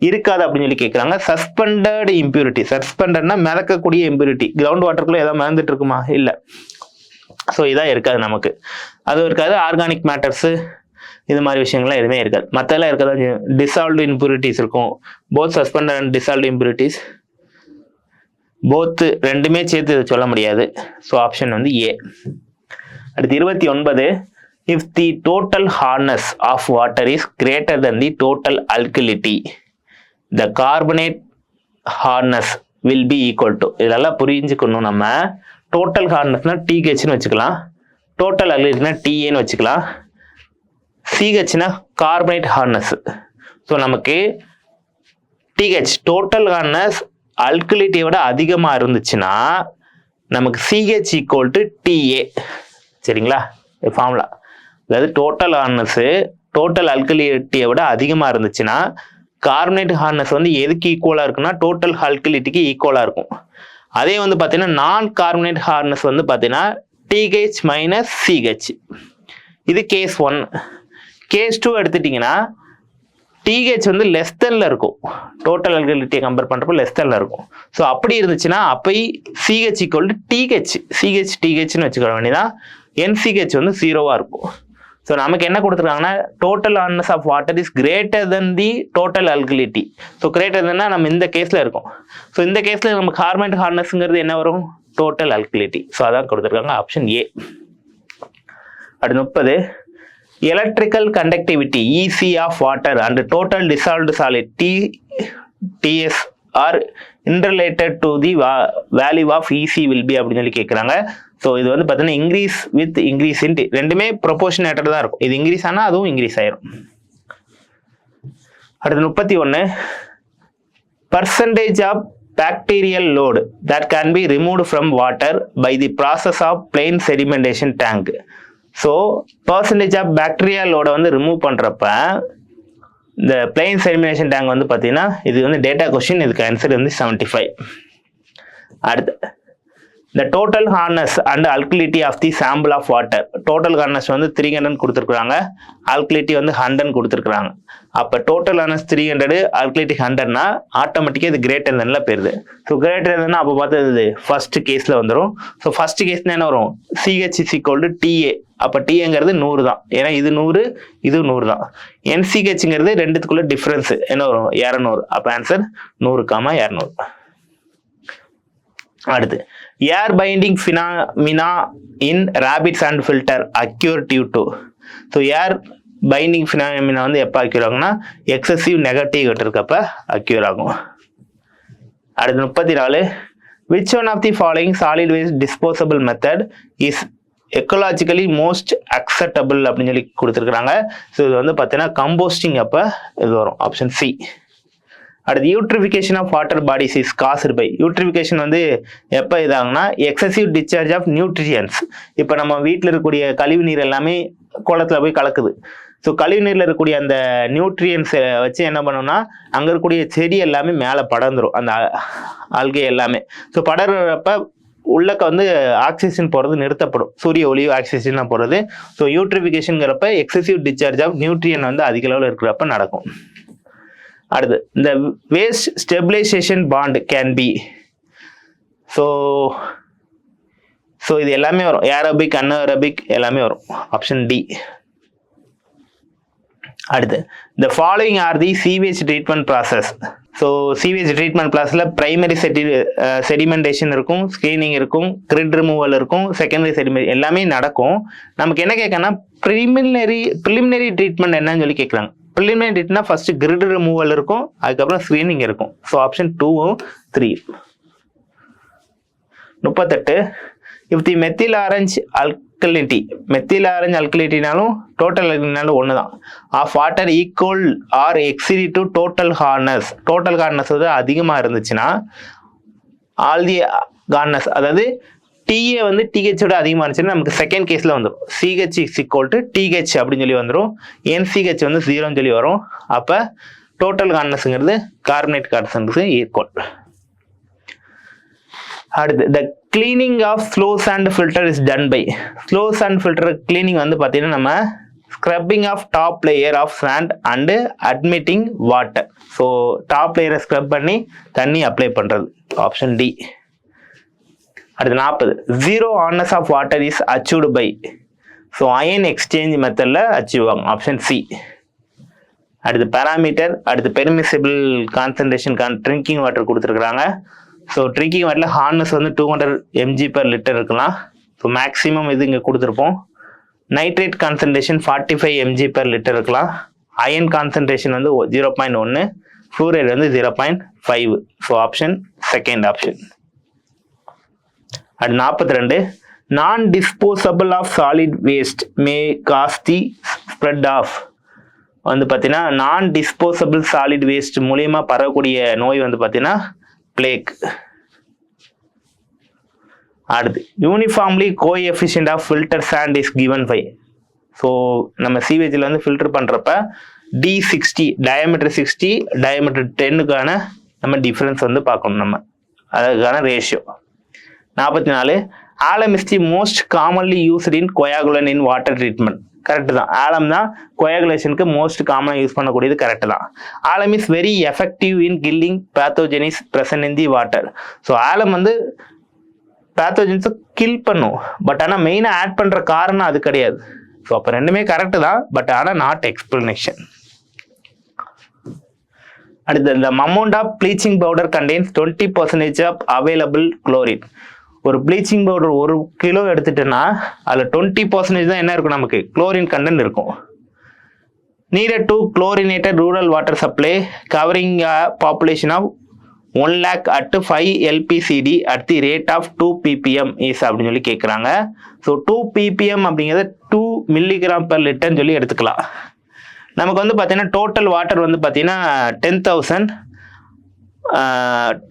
இருக்காது அப்படின்னு சொல்லி கேட்குறாங்க. Suspended impurity. சஸ்பெண்டட்னா மிதக்கக்கூடிய இம்பியூரிட்டி. கிரவுண்ட் வாட்டருக்குள்ள ஏதாவது மிதந்துட்டு இருக்குமா? இல்லை. ஸோ இதான் இருக்காது நமக்கு, அதுவும் இருக்காது. ஆர்கானிக் மேட்டர்ஸு இது மாதிரி விஷயங்கள்லாம் எதுவுமே இருக்காது. மற்றெல்லாம் இருக்காது. டிசால்வ்டு இம்பியூரிட்டிஸ் இருக்கும். Both suspended and dissolved impurities, போத்து ரெண்டுமே சேர்த்து இது சொல்ல முடியாது. ஸோ ஆப்ஷன் வந்து ஏ. அடுத்து 29, if the total hardness of water is greater than the total alkalinity, the carbonate hardness will be equal to. இதெல்லாம் புரிஞ்சுக்கணும். நம்ம டோட்டல் ஹார்ட்னஸ்னா THன்னு வச்சுக்கலாம், டோட்டல் அல்கலிட்டினா TAன்னு வச்சுக்கலாம், CHனா கார்பனேட் ஹார்ட்னஸ். ஸோ நமக்கு TH டோட்டல் ஹார்ட்னஸ் அல்கலிட்டியை விட அதிகமாக இருந்துச்சுன்னா நமக்கு CH ஈக்குவல் டு TA. சரிங்களா? ஃபார்முலா, அதாவது டோட்டல் ஹார்ட்னஸ் டோட்டல் அல்கலிட்டியை விட அதிகமாக இருந்துச்சுன்னா கார்பனேட் ஹார்ட்னஸ் வந்து எதுக்கு ஈக்குவலாக இருக்குன்னா டோட்டல் அல்கலிட்டிக்கு ஈக்குவலாக இருக்கும். அதே வந்து பார்த்தீங்கன்னா நான் கார்பனேட் ஹார்ட்னஸ் வந்து பார்த்தீங்கன்னா TH மைனஸ் CH. இது கேஸ் 1. கேஸ் 2 எடுத்துட்டிங்கன்னா TH வந்து லெஸ் தென்ல இருக்கும், டோட்டல் அல்கலிட்டியை கம்பேர் பண்ணுறப்போ லெஸ் தென்ல இருக்கும். ஸோ அப்படி இருந்துச்சுன்னா அப்போ CH ஈக்குவல் டு TH. THன்னு வச்சுக்க வேண்டியதான். NCH வந்து 0வா இருக்கும். ஸோ நமக்கு என்ன கொடுத்துருக்காங்கன்னா total hardness of water is greater than the total alkalinity. So greater தென்னா நம்ம இந்த கேஸில் இருக்கோம். ஸோ இந்த கேஸில் நமக்கு கார்பன் ஹார்ட்னஸ்ங்கிறது என்ன வரும்? Total alkalinity. ஸோ அதான் கொடுத்துருக்காங்க ஆப்ஷன் ஏ. அடுத்து 30 electrical conductivity EC of water and total dissolved solid TS are interrelated to the value of EC will be அப்படின்னு சொல்லி கேட்குறாங்க. ஸோ இது வந்து பார்த்தீங்கன்னா இன்க்ரீஸ் வித் இன்க்ரீஸ் இன்ட்டு ரெண்டுமே ப்ரொபோர்ஷனேட்டட் தான் இருக்கும். இது இன்க்ரீஸ் ஆனால் அதுவும் இன்க்ரீஸ் ஆயிரும். அடுத்து 31 percentage of bacterial load that can be removed from water by the process of plain sedimentation tank. So percentage of bacteria லோடை வந்து ரிமூவ் பண்ணுறப்ப இந்த பிளெயின் செடிமினேஷன் டேங்க் வந்து பார்த்தீங்கன்னா இது வந்து டேட்டா கொஸ்டின். இதுக்கு ஆன்சர் வந்து 75. அடுத்து the total hardness and alkalinity of the sample of water. total hardness வந்து 300 கொடுத்துருக்குறாங்க, alkalinity வந்து 100 கொடுத்துருக்குறாங்க. அப்போ total hardness 300, alkalinity 100னா ஆட்டோமேட்டிக்காக இது கிரேட்டர் தென்ல போயிருது. ஸோ கிரேட்டர் தென்னா அப்போ பார்த்தது ஃபர்ஸ்ட் கேஸில் வந்துடும். ஸோ ஃபர்ஸ்ட் கேஸ்ல என்ன வரும்? CH is equal to TA. அப்போ டிங்கிறது 100 தான், ஏன்னா இது 100 இது 100 தான். NCHங்கிறது ரெண்டுத்துக்குள்ள டிஃப்ரென்ஸ் என்ன வரும்? 200. அப்போ ஆன்சர் 100,200. அடுத்து air binding phenomena in rapids and filter occur due to. So air binding phenomena வந்து எப்போ அக்யூர் ஆகும்னா எக்ஸசிவ் நெகட்டிவ் இருக்கப்ப அக்யூர் ஆகும். அடுத்து 34 which one of the following solid waste disposable method is ecologically most acceptable அப்படின்னு சொல்லி கொடுத்துருக்குறாங்க. ஸோ இது வந்து பார்த்தீங்கன்னா கம்போஸ்டிங் அப்போ இது வரும் ஆப்ஷன் சி. அடுத்து eutrophication of water bodies is caused by. Eutrophication வந்து எப்போ இதாகுனா எக்ஸசிவ் டிஸ்சார்ஜ் ஆஃப் நியூட்ரியன்ஸ். இப்போ நம்ம வீட்டில் இருக்கக்கூடிய கழிவு நீர் எல்லாமே குளத்தில் போய் கலக்குது. ஸோ கழிவு நீரில் இருக்கக்கூடிய அந்த நியூட்ரியன்ஸை வச்சு என்ன பண்ணோம்னா அங்கே இருக்கக்கூடிய செடி எல்லாமே மேலே படர்ந்துடும், அந்த ஆல்கே எல்லாமே. ஸோ படர்றப்ப உள்ளக்க வந்து ஆக்சிஜன் போகிறது நிறுத்தப்படும், சூரிய ஒளி ஆக்சிஜனாக போகிறது. ஸோ யூட்ரிஃபிகேஷனுங்கிறப்ப எக்ஸசிவ் டிஸ்சார்ஜ் ஆஃப் நியூட்ரியன் வந்து அதிக அளவில் இருக்கிறப்ப நடக்கும். அடுத்து இந்த waste stabilisation pond can be. So இது எல்லாமே வரும், ஏரோபிக் அன்ஏரோபிக் எல்லாமே வரும் ஆப்ஷன் டி. அடுத்து இந்த following are the sewage treatment process. So sewage treatment ப்ராசஸில் ப்ரைமரி செடிமெண்டேஷன் இருக்கும், ஸ்க்ரீனிங் இருக்கும், கிரிட் ரிமூவல் இருக்கும், செகண்டரி செடிமெண்ட் எல்லாமே நடக்கும். நமக்கு என்ன கேட்கணும்னா ப்ரிலிமினரி ட்ரீட்மெண்ட் என்னன்னு சொல்லி கேட்குறாங்க. ப்ரிலிமினரி ட்ரீட்மெண்ட்னா ஃபர்ஸ்ட் கிரிட் ரிமூவல் இருக்கும், அதுக்கப்புறம் ஸ்க்ரீனிங் இருக்கும். So option 2, 3. 38 if the methyl orange alkalinity, methyl orange அல்கலினிட்டினாலும் டோட்டல் அல்கலினிட்டினாலும் ஒன்று தான், of water equal or exceed to total hardness. Total hardness வந்து அதிகமாக இருந்துச்சுன்னா ஆல் தி ஹார்ட்னஸ், அதாவது டிஏ வந்து டிஹெச்சோட அதிகமாக இருந்துச்சுன்னா நமக்கு செகண்ட் கேஸில் வந்துடும். CH is equal to TH அப்படின்னு சொல்லி வந்துடும். NCH வந்து 0ன்னு சொல்லி வரும். அப்போ டோட்டல் ஹார்ட்னஸ்ங்கிறது கார்பனேட் கார்பன்ஸுக்கு ஈக்குவல். அடுத்து the cleaning of slow sand filter is done by. Slow sand filter cleaning வந்து பார்த்தீங்கன்னா நம்ம scrubbing of top layer of sand and admitting water. So top லேயரை ஸ்க்ரப் பண்ணி தண்ணி அப்ளை பண்ணுறது ஆப்ஷன் டி. அடுத்து 40 zero hardness of water is achieved by. So ion exchange மெத்தடில் achieve ஆகும் ஆப்ஷன் சி. அடுத்து பேராமீட்டர், அடுத்து பெர்மிசிபிள் கான்சன்ட்ரேஷன் ட்ரிங்கிங் வாட்டர் கொடுத்துருக்குறாங்க. ஸோ ட்ரிங்கிங் வாட்டரில் ஹார்ட்னஸ் வந்து 200 mg/L இருக்கலாம். ஸோ மேக்ஸிமம் இது இங்கே கொடுத்துருப்போம். நைட்ரேட் கான்சன்ட்ரேஷன் 45 mg/L இருக்கலாம். அயன் கான்சன்ட்ரேஷன் வந்து 0.1, ஃப்ளூரைடு வந்து 0.5. So option second option. அடுத்து 42 non disposable of solid waste may cause the spread of. வந்து பார்த்தீங்கன்னா நான் டிஸ்போசபிள் சாலிட் வேஸ்ட் மூலியமாக பரவக்கூடிய நோய் வந்து பார்த்தீங்கன்னா பிளேக். அடுத்து uniformly coefficient of filter sand is given by. So நம்ம சீவேஜில் வந்து ஃபில்டர் பண்ணுறப்ப D60 டயமீட்டர் 60 டயமீட்டர் 10க்கான நம்ம டிஃப்ரென்ஸ் வந்து பார்க்கணும், நம்ம அதுக்கான ratio. 44 alum is the most commonly used in coagulant in water treatment. Correct தான், ஆலம் தான் கோயாகுலேஷனுக்கு மோஸ்ட் காமனாக யூஸ் பண்ணக்கூடியது, கரெக்டு தான். Alum is very effective in killing pathogens present in the water. So alum வந்து பேத்தோஜென்ஸை கில் பண்ணும், but ஆனால் மெயினாக ஆட் பண்ணுற காரணம் அது கிடையாது. ஸோ அப்போ ரெண்டுமே கரெக்டு தான், பட் ஆனால் நாட் எக்ஸ்பிளனேஷன். அடுத்து the amount of bleaching powder contains 20% of available chlorine. ஒரு ப்ளீச்சிங் பவுடர் 1 கிலோ எடுத்துட்டோன்னா அதில் 20% தான் என்ன இருக்கும், நமக்கு குளோரின் கண்டென்ட் இருக்கும். needed to chlorinated rural water supply covering a population of 1 lakh at 5 LPCD at the rate of 2 ppm is அப்படின்னு சொல்லி கேட்குறாங்க. ஸோ 2 ppm அப்படிங்கிறத 2 மில்லிகிராம் பெர் லிட்டர்னு சொல்லி எடுத்துக்கலாம். நமக்கு வந்து பார்த்தீங்கன்னா டோட்டல் வாட்டர் வந்து பார்த்தீங்கன்னா 10,000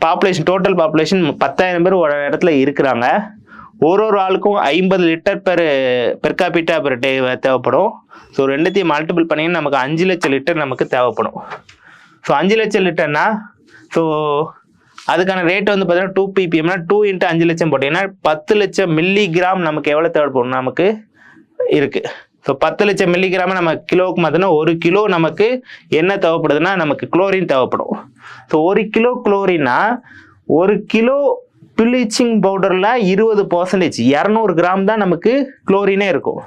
பாப்புலேஷன், டோட்டல் பாப்புலேஷன் 10,000 பேர் ஒரு இடத்துல இருக்கிறாங்க. ஒரு ஆளுக்கும் 50 லிட்டர் பெர் கேபிட்டா பெர் டே தேவைப்படும். ஸோ ரெண்டுத்தையும் மல்டிபிள் பண்ணிங்கன்னா நமக்கு 5 லட்சம் லிட்டர் நமக்கு தேவைப்படும். ஸோ 5 லட்சம் லிட்டர்னா ஸோ அதுக்கான ரேட் வந்து பார்த்தீங்கன்னா 2 ppmனா 2 × 5 லட்சம் போட்டிங்கன்னா 10 லட்சம் மில்லிகிராம் நமக்கு எவ்வளோ தேவைப்படும் நமக்கு இருக்குது. ஸோ 10 லட்சம் மில்லிகிராம நம்ம கிலோவுக்கு பார்த்தோன்னா 1 கிலோ நமக்கு என்ன தேவைப்படுதுன்னா நமக்கு குளோரின் தேவைப்படும். ஸோ 1 கிலோ குளோரின்னா 1 கிலோ ப்ளீச்சிங் பவுடரில் 20%, 200 கிராம் தான் நமக்கு குளோரினே இருக்கும்.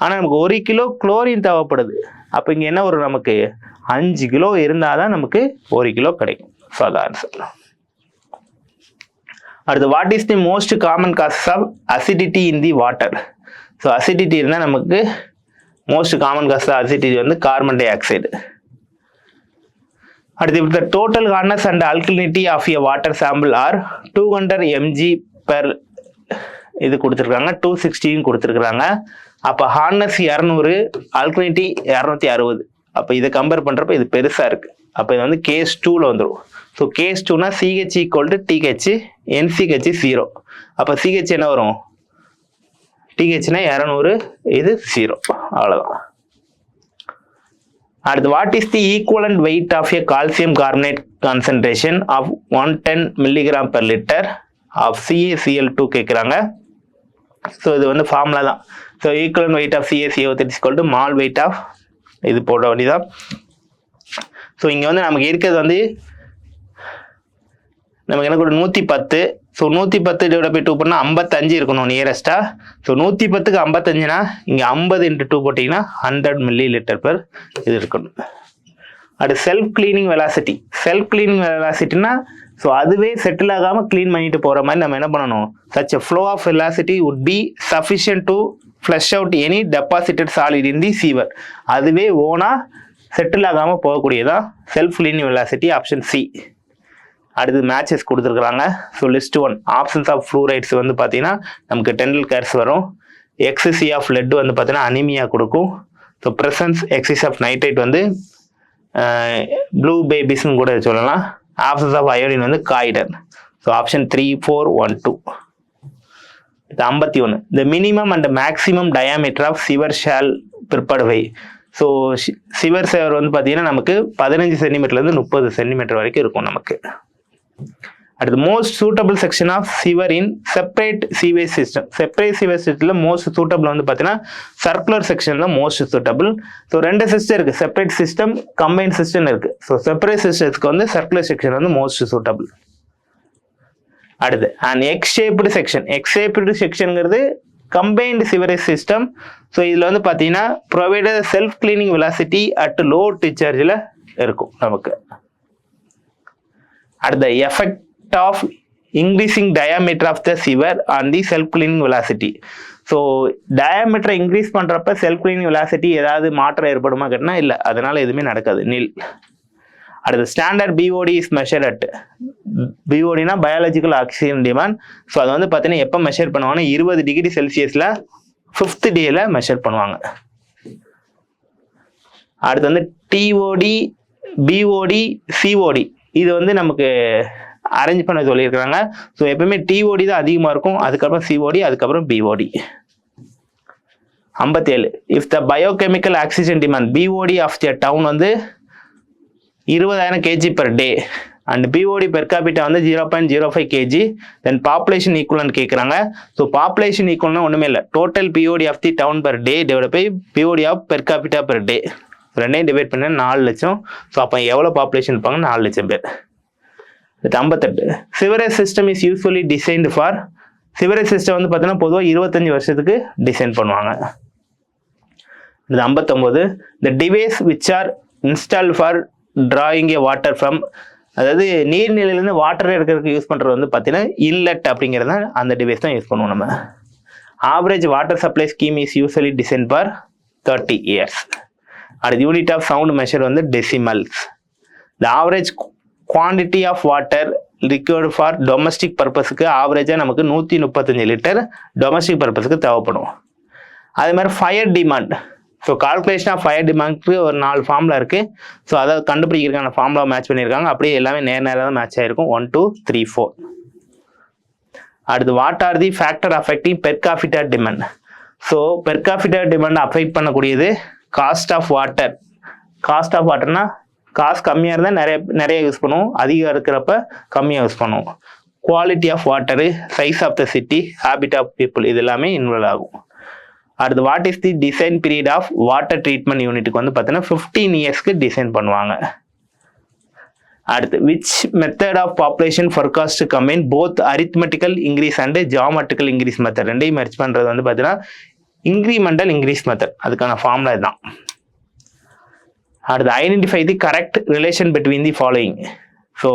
ஆனால் நமக்கு 1 கிலோ குளோரின் தேவைப்படுது. அப்போ இங்கே என்ன வரும், நமக்கு 5 கிலோ இருந்தால் தான் நமக்கு 1 கிலோ கிடைக்கும். ஸோ அதான் ஆன்சர். அடுத்து what is the most common causes of acidity in the water. So acidity இருந்தால் நமக்கு most common causes of acidity வந்து கார்பன் டை ஆக்சைடு. அடுத்து the total hardness and alkalinity of a water sample are 200 mg per இது கொடுத்துருக்காங்க, 260 கொடுத்துருக்குறாங்க. அப்போ hardness 200, ஆல்கலினிட்டி 260. அப்போ இதை கம்பேர் பண்ணுறப்ப இது பெருசாக இருக்குது. அப்போ இது வந்து கேஸ் 2ல் வந்துடும். ஸோ கேஸ் 2னா CH = TH, NCH 0. அப்போ CH என்ன வரும், THனா 200, இது 0. அவ்வளோதான். அடுத்து what is the equivalent weight of a calcium carbonate concentration of 110 milligram per litre of CaCl2 கேட்குறாங்க. ஸோ இது வந்து ஃபார்முலா தான். So equivalent weight of CaCO3 = mole weight of இது போட வேண்டியதான். ஸோ இங்கே வந்து நமக்கு இருக்கிறது வந்து நமக்கு என்ன கூட 110. ஸோ 110 / 2 பண்ணால் 55 இருக்கணும் நியரஸ்ட்டாக. ஸோ 110க்கு 55னா இங்கே 50 × 2 போட்டிங்கன்னா 100 மில்லி லிட்டர் பெர் இது இருக்கணும். அடுத்து self cleaning velocity. Self cleaning வெலாசிட்டினா ஸோ அதுவே செட்டில் ஆகாமல் க்ளீன் பண்ணிட்டு போகிற மாதிரி நம்ம என்ன பண்ணணும், such a flow of velocity would be sufficient to flush out any deposited solid in the sewer. அதுவே ஓனாக செட்டில் ஆகாமல் போகக்கூடியதான் self cleaning velocity, option C. அடுத்து மேட்சஸ் கொடுத்துருக்குறாங்க. So list 1 options of fluorides வந்து பார்த்தீங்கன்னா நமக்கு டெண்டல் கேர்ஸ் வரும். எக்ஸசி ஆஃப் லெட் வந்து பார்த்தீங்கன்னா அனிமியா கொடுக்கும். So presence excess of nitrate வந்து ப்ளூ பேபிஸ்ன்னு கூட சொல்லலாம். ஆப்ஷன்ஸ் ஆஃப் அயோடின் வந்து காய்டன். So option 3, 4, 1, 2. இது 51 the minimum and maximum diameter of sewer shall பிற்படுவை. ஸோ சிவர் சேவர் வந்து பார்த்தீங்கன்னா நமக்கு 15 சென்டிமீட்டர்லேருந்து 30 சென்டிமீட்டர் வரைக்கும் இருக்கும் நமக்கு. அடுத்து most suitable section of sewer in separate sewage system. Separate sewage சிஸ்டத்தில் மோஸ்ட் சூட்டபிள் வந்து பார்த்தீங்கன்னா சர்க்குலர் செக்ஷன் தான் மோஸ்ட் சூட்டபிள். ஸோ 2 சிஸ்டம் இருக்குது, செப்பரேட் சிஸ்டம், கம்பைன் சிஸ்டம் இருக்குது. ஸோ செப்பரேட் சிஸ்டத்துக்கு வந்து சர்க்குலர் செக்ஷன் வந்து மோஸ்ட் சூட்டபிள். அடுத்து and egg shaped section. Egg shaped செக்ஷனுங்கிறது கம்பைன்டு சிவரேஜ் சிஸ்டம். ஸோ இதில் வந்து பார்த்தீங்கன்னா provided self cleaning velocity at low டிஸ்சார்ஜில் இருக்கும் நமக்கு. அடுத்த effect of increasing diameter of the சிவர் on the self cleaning velocity. So டயாமீட்டரை இன்க்ரீஸ் பண்ணுறப்ப செல்ஃப் கிளீனிங் வெலாசிட்டி ஏதாவது மாற்றம் ஏற்படுமா கேட்டினா இல்லை, அதனால் எதுவுமே நடக்காது, நில். அடுத்து standard BOD is measure at. பிஓடினா பயாலஜிக்கல் ஆக்சிஜன் டிமாண்ட். ஸோ அது வந்து பார்த்தீங்கன்னா எப்போ மெஷர் பண்ணுவாங்கன்னா 20 டிகிரி செல்சியஸில் 5th டேயில் மெஷர் பண்ணுவாங்க. அடுத்து வந்து டிஓடி, பிஓடி, சிஓடி இது வந்து நமக்கு அரேஞ்ச் பண்ண சொல்லியிருக்கிறாங்க. ஸோ எப்பவுமே டிஓடி தான் அதிகமாக இருக்கும், அதுக்கப்புறம் சிஓடி, அதுக்கப்புறம் BOD. 57 if the biochemical oxygen demand BOD of the town வந்து 20,000 kg per day and BOD per capita வந்து 0.05 kg, தென் பாப்புலேஷன் ஈக்குவலன்ட் கேட்குறாங்க. ஸோ பாப்புலேஷன் ஈக்குவல்னா ஒன்றுமே இல்லை, total BOD of the town per day divide by BOD of per capita per day. ரெண்டையும் divide பண்ண 4 லட்சம். So அப்போ எவ்வளோ பாப்புலேஷன் இருப்பாங்க, 4 லட்சம் பேர். 58 sewerage system is usually designed for. Sewerage system வந்து பார்த்தீங்கன்னா பொதுவாக 25 வருஷத்துக்கு டிசைன் பண்ணுவாங்க. இது 59. the device which are installed for drawing a water from, அதாவது நீர்நிலையிலேருந்து வாட்டர் எடுக்கிறதுக்கு யூஸ் பண்ணுறது வந்து பார்த்தீங்கன்னா இன்லெட் அப்படிங்கிறது தான் அந்த டிவைஸ் தான் யூஸ் பண்ணுவோம் நம்ம. Average water supply scheme is usually design for 30 years. அடுத்த யூனிட் ஆஃப் சவுண்ட் மெஷர் வந்து decimals. The average quantity of water liquid for domestic பர்பஸுக்கு ஆவரேஜாக நமக்கு 135 லிட்டர் டொமஸ்டிக் பர்பஸுக்கு தேவைப்படும். அதே மாதிரி fire demand. So calculation of fire டிமாண்ட்க்கு ஒரு 4 ஃபார்முலா இருக்குது. ஸோ அதை கண்டுபிடிக்கிறதுக்கான ஃபார்முலா மேட்ச் பண்ணியிருக்காங்க. அப்படியே எல்லாமே நேராக தான் மேட்ச் ஆகிருக்கும். 1 2 3 4. அடுத்து what are the factor affecting per capita demand. So per capita demand affect பண்ணக்கூடியது cost of water. Cost of வாட்டர்னா காசு கம்மியாக இருந்தால் நிறைய யூஸ் பண்ணுவோம், அதிகம் இருக்கிறப்ப கம்மியாக யூஸ் பண்ணுவோம். Quality of water, size of the city, habit of people, இது எல்லாமே இன்வால்வ் ஆகும். அடுத்து what is the design period of water treatment யூனிட்டுக்கு வந்து பார்த்தீங்கன்னா 15 இயர்ஸ்க்கு டிசைன் பண்ணுவாங்க. அடுத்து which method of population forecast combine both arithmetical increase and geometrical increase method. ரெண்டையும் மெர்ஜ் பண்ணுறது வந்து பார்த்தீங்கன்னா இன்க்ரிமெண்டல் இன்க்ரீஸ் மெத்தட். அதுக்கான ஃபார்முலா இதுதான். அடுத்து identify the correct relation between the following. So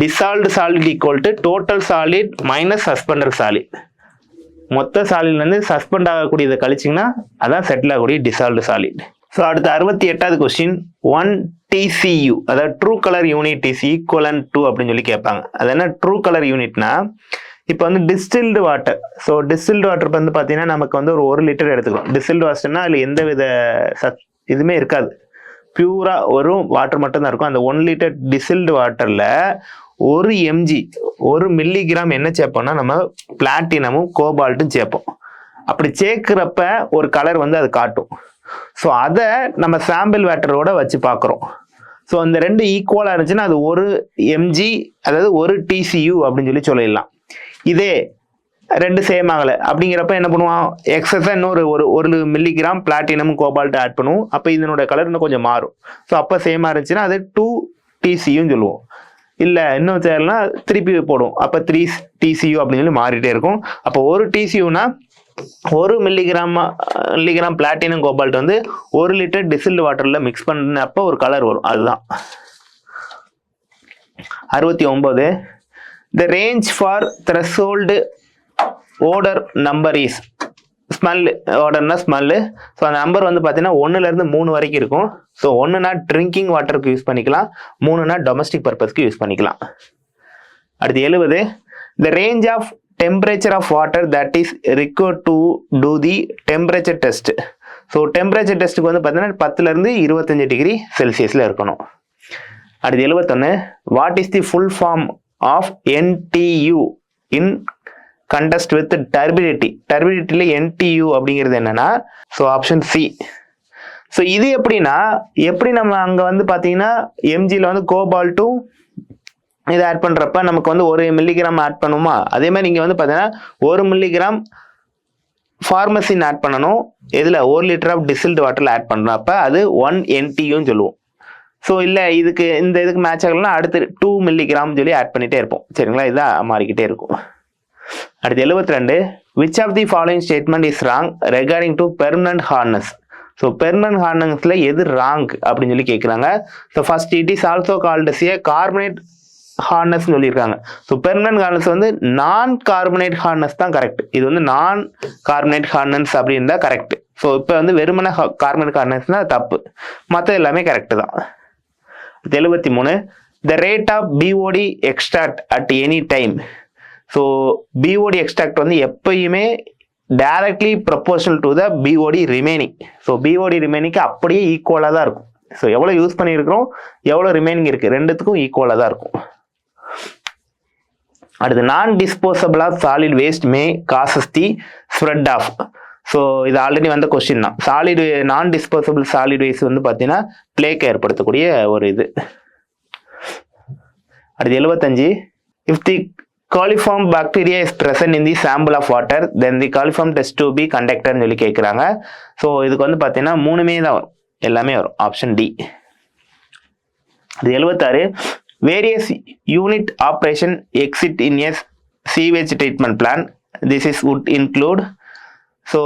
dissolved solid equal to total solid minus suspended solid. மொத்த சாலிட்லேருந்து suspend ஆகக்கூடியதை கழிச்சிங்கன்னா அதான் settle ஆகக்கூடிய டிசால்வ்டு சாலிட். ஸோ அடுத்து 68வது கொஸ்டின் 1 TCU, அதாவது true colour unit is equivalent to அப்படின்னு சொல்லி கேட்பாங்க. அது என்ன ட்ரூ கலர் யூனிட்னா, இப்போ வந்து distilled water. So distilled water வந்து பார்த்தீங்கன்னா நமக்கு வந்து ஒரு 1 லிட்டர் எடுத்துக்கிறோம். டிஸ்டில்டு வாட்டர்னா அதில் எந்த வித இதுவுமே இருக்காது, பியூராக ஒரு வாட்டர் மட்டும்தான் இருக்கும். அந்த 1 லிட்டர் டிஸ்டில்டு வாட்டரில் 1 mg 1 மில்லிகிராம் என்ன சேர்ப்போம்னா நம்ம பிளாட்டினமும் கோபால்ட்டும் சேர்ப்போம். அப்படி சேர்க்கிறப்ப ஒரு கலர் வந்து அது காட்டும். ஸோ அதை நம்ம சாம்பிள் வாட்டரோட வச்சு பார்க்குறோம். ஸோ அந்த 2 ஈக்குவலாக இருந்துச்சுன்னா அது 1 mg, அதாவது 1 TCU அப்படின்னு சொல்லி சொல்லிடலாம். இதே 2 சேம் ஆகலை அப்படிங்கிறப்ப என்ன பண்ணுவோம், எக்ஸஸாக இன்னொரு 1 மில்லிகிராம் பிளாட்டினமும் கோபால்ட் ஆட் பண்ணுவோம். அப்போ இதனோட கலர் இன்னும் கொஞ்சம் மாறும். ஸோ அப்போ சேமாக இருந்துச்சுன்னா அது 2 TCUன்னு சொல்லுவோம். இல்லை இன்னும் சேரலனா திருப்பி போடுவோம். அப்போ 3 TCU அப்படின்னு சொல்லி மாறிட்டே இருக்கும். அப்போ 1 TCUனா 1 மில்லிகிராம் பிளாட்டினம் கோபால்ட் வந்து 1 லிட்டர் டிஸ்டில்டு வாட்டரில் மிக்ஸ் பண்ணப்போ ஒரு கலர் வரும். அதுதான். 69 the range for threshold odour number is. Smell ஓடர்னா ஸ்மெல்லு. ஸோ அந்த நம்பர் வந்து பார்த்தீங்கன்னா 1லேருந்து 3 வரைக்கும் இருக்கும். ஸோ 1னா ட்ரிங்கிங் வாட்டருக்கு யூஸ் பண்ணிக்கலாம், 3னா டொமஸ்டிக் பர்பஸ்க்கு யூஸ் பண்ணிக்கலாம். அடுத்து 70 the range of temperature of water that is required to do the temperature test. So temperature டெஸ்ட்டுக்கு வந்து பார்த்தீங்கன்னா 10லேருந்து 25 டிகிரி செல்சியஸில் இருக்கணும். அடுத்து 71 what is the full form of NTU in context with turbidity. டர்பிடிட்டியில் NTU அப்படிங்கிறது என்னன்னா, ஸோ ஆப்ஷன் C. ஸோ இது எப்படின்னா, எப்படி நம்ம அங்கே வந்து பார்த்தீங்கன்னா எம்ஜியில் வந்து கோபால்ட்டும் இதை ஆட் பண்ணுறப்ப நமக்கு வந்து 1 மில்லிகிராம் ஆட் பண்ணுமா, அதே மாதிரி இங்கே வந்து பார்த்தீங்கன்னா 1 மில்லிகிராம் ஃபார்மசின் ஆட் பண்ணணும். இதில் 1 லிட்டர் ஆஃப் டிஸ்டில்டு வாட்டரில் ஆட் பண்ணணும். அப்போ அது 1 NTUன்னு சொல்லுவோம். ஸோ இல்லை இதுக்கு மேட்ச் ஆகலைன்னா அடுத்து 2 மில்லிகிராம் சொல்லி ஆட் பண்ணிகிட்டே இருப்போம். சரிங்களா, இதான் மாறிக்கிட்டே இருக்கும். அடுத்து 72 which of the following statement is wrong regarding to permanent hardness. So permanent ஹார்னஸ்ல எது ராங் அப்படின்னு சொல்லி கேட்குறாங்க. So first it is also called as a carbonate hardness சொல்லியிருக்காங்க. ஸோ பெர்மனன்ட் ஹார்னஸ் வந்து நான் கார்பனேட் ஹார்னஸ் தான் கரெக்ட். இது வந்து நான் கார்பனேட் ஹார்னஸ் அப்படின்னு தான் கரெக்ட். ஸோ இப்போ வந்து வெறுமன கார்பனேட் ஹார்னஸ்னா தப்பு, மற்ற எல்லாமே கரெக்டு தான். 73 the rate of BOD extract at any time. So BOD extract வந்து எப்பயுமே directly proportional to the BOD remaining. So BOD ரிமைனிங்க்கு அப்படியே ஈக்குவலாக தான் இருக்கும். ஸோ எவ்வளோ யூஸ் பண்ணியிருக்கிறோம், எவ்வளோ ரிமைனிங் இருக்குது, ரெண்டுத்துக்கும் ஈக்குவலாக தான் இருக்கும். அடுத்து non disposable of solid waste may causes the spread of. So இது ஆல்ரெடி வந்த கொஸ்டின் தான். நான் டிஸ்போசபிள் சாலிட் வேஸ்ட் வந்து பார்த்தீங்கன்னா பிளேக்கை ஏற்படுத்தக்கூடிய ஒரு இது. அடுத்து 75 if the coliform bacteria is present in the sample of water then the coliform test to be conducted சொல்லி கேட்குறாங்க. ஸோ இதுக்கு வந்து பார்த்தீங்கன்னா 3மே தான் வரும், எல்லாமே வரும். Option D. அது 76 various unit operation exit in as sewage treatment plan. This is would include. So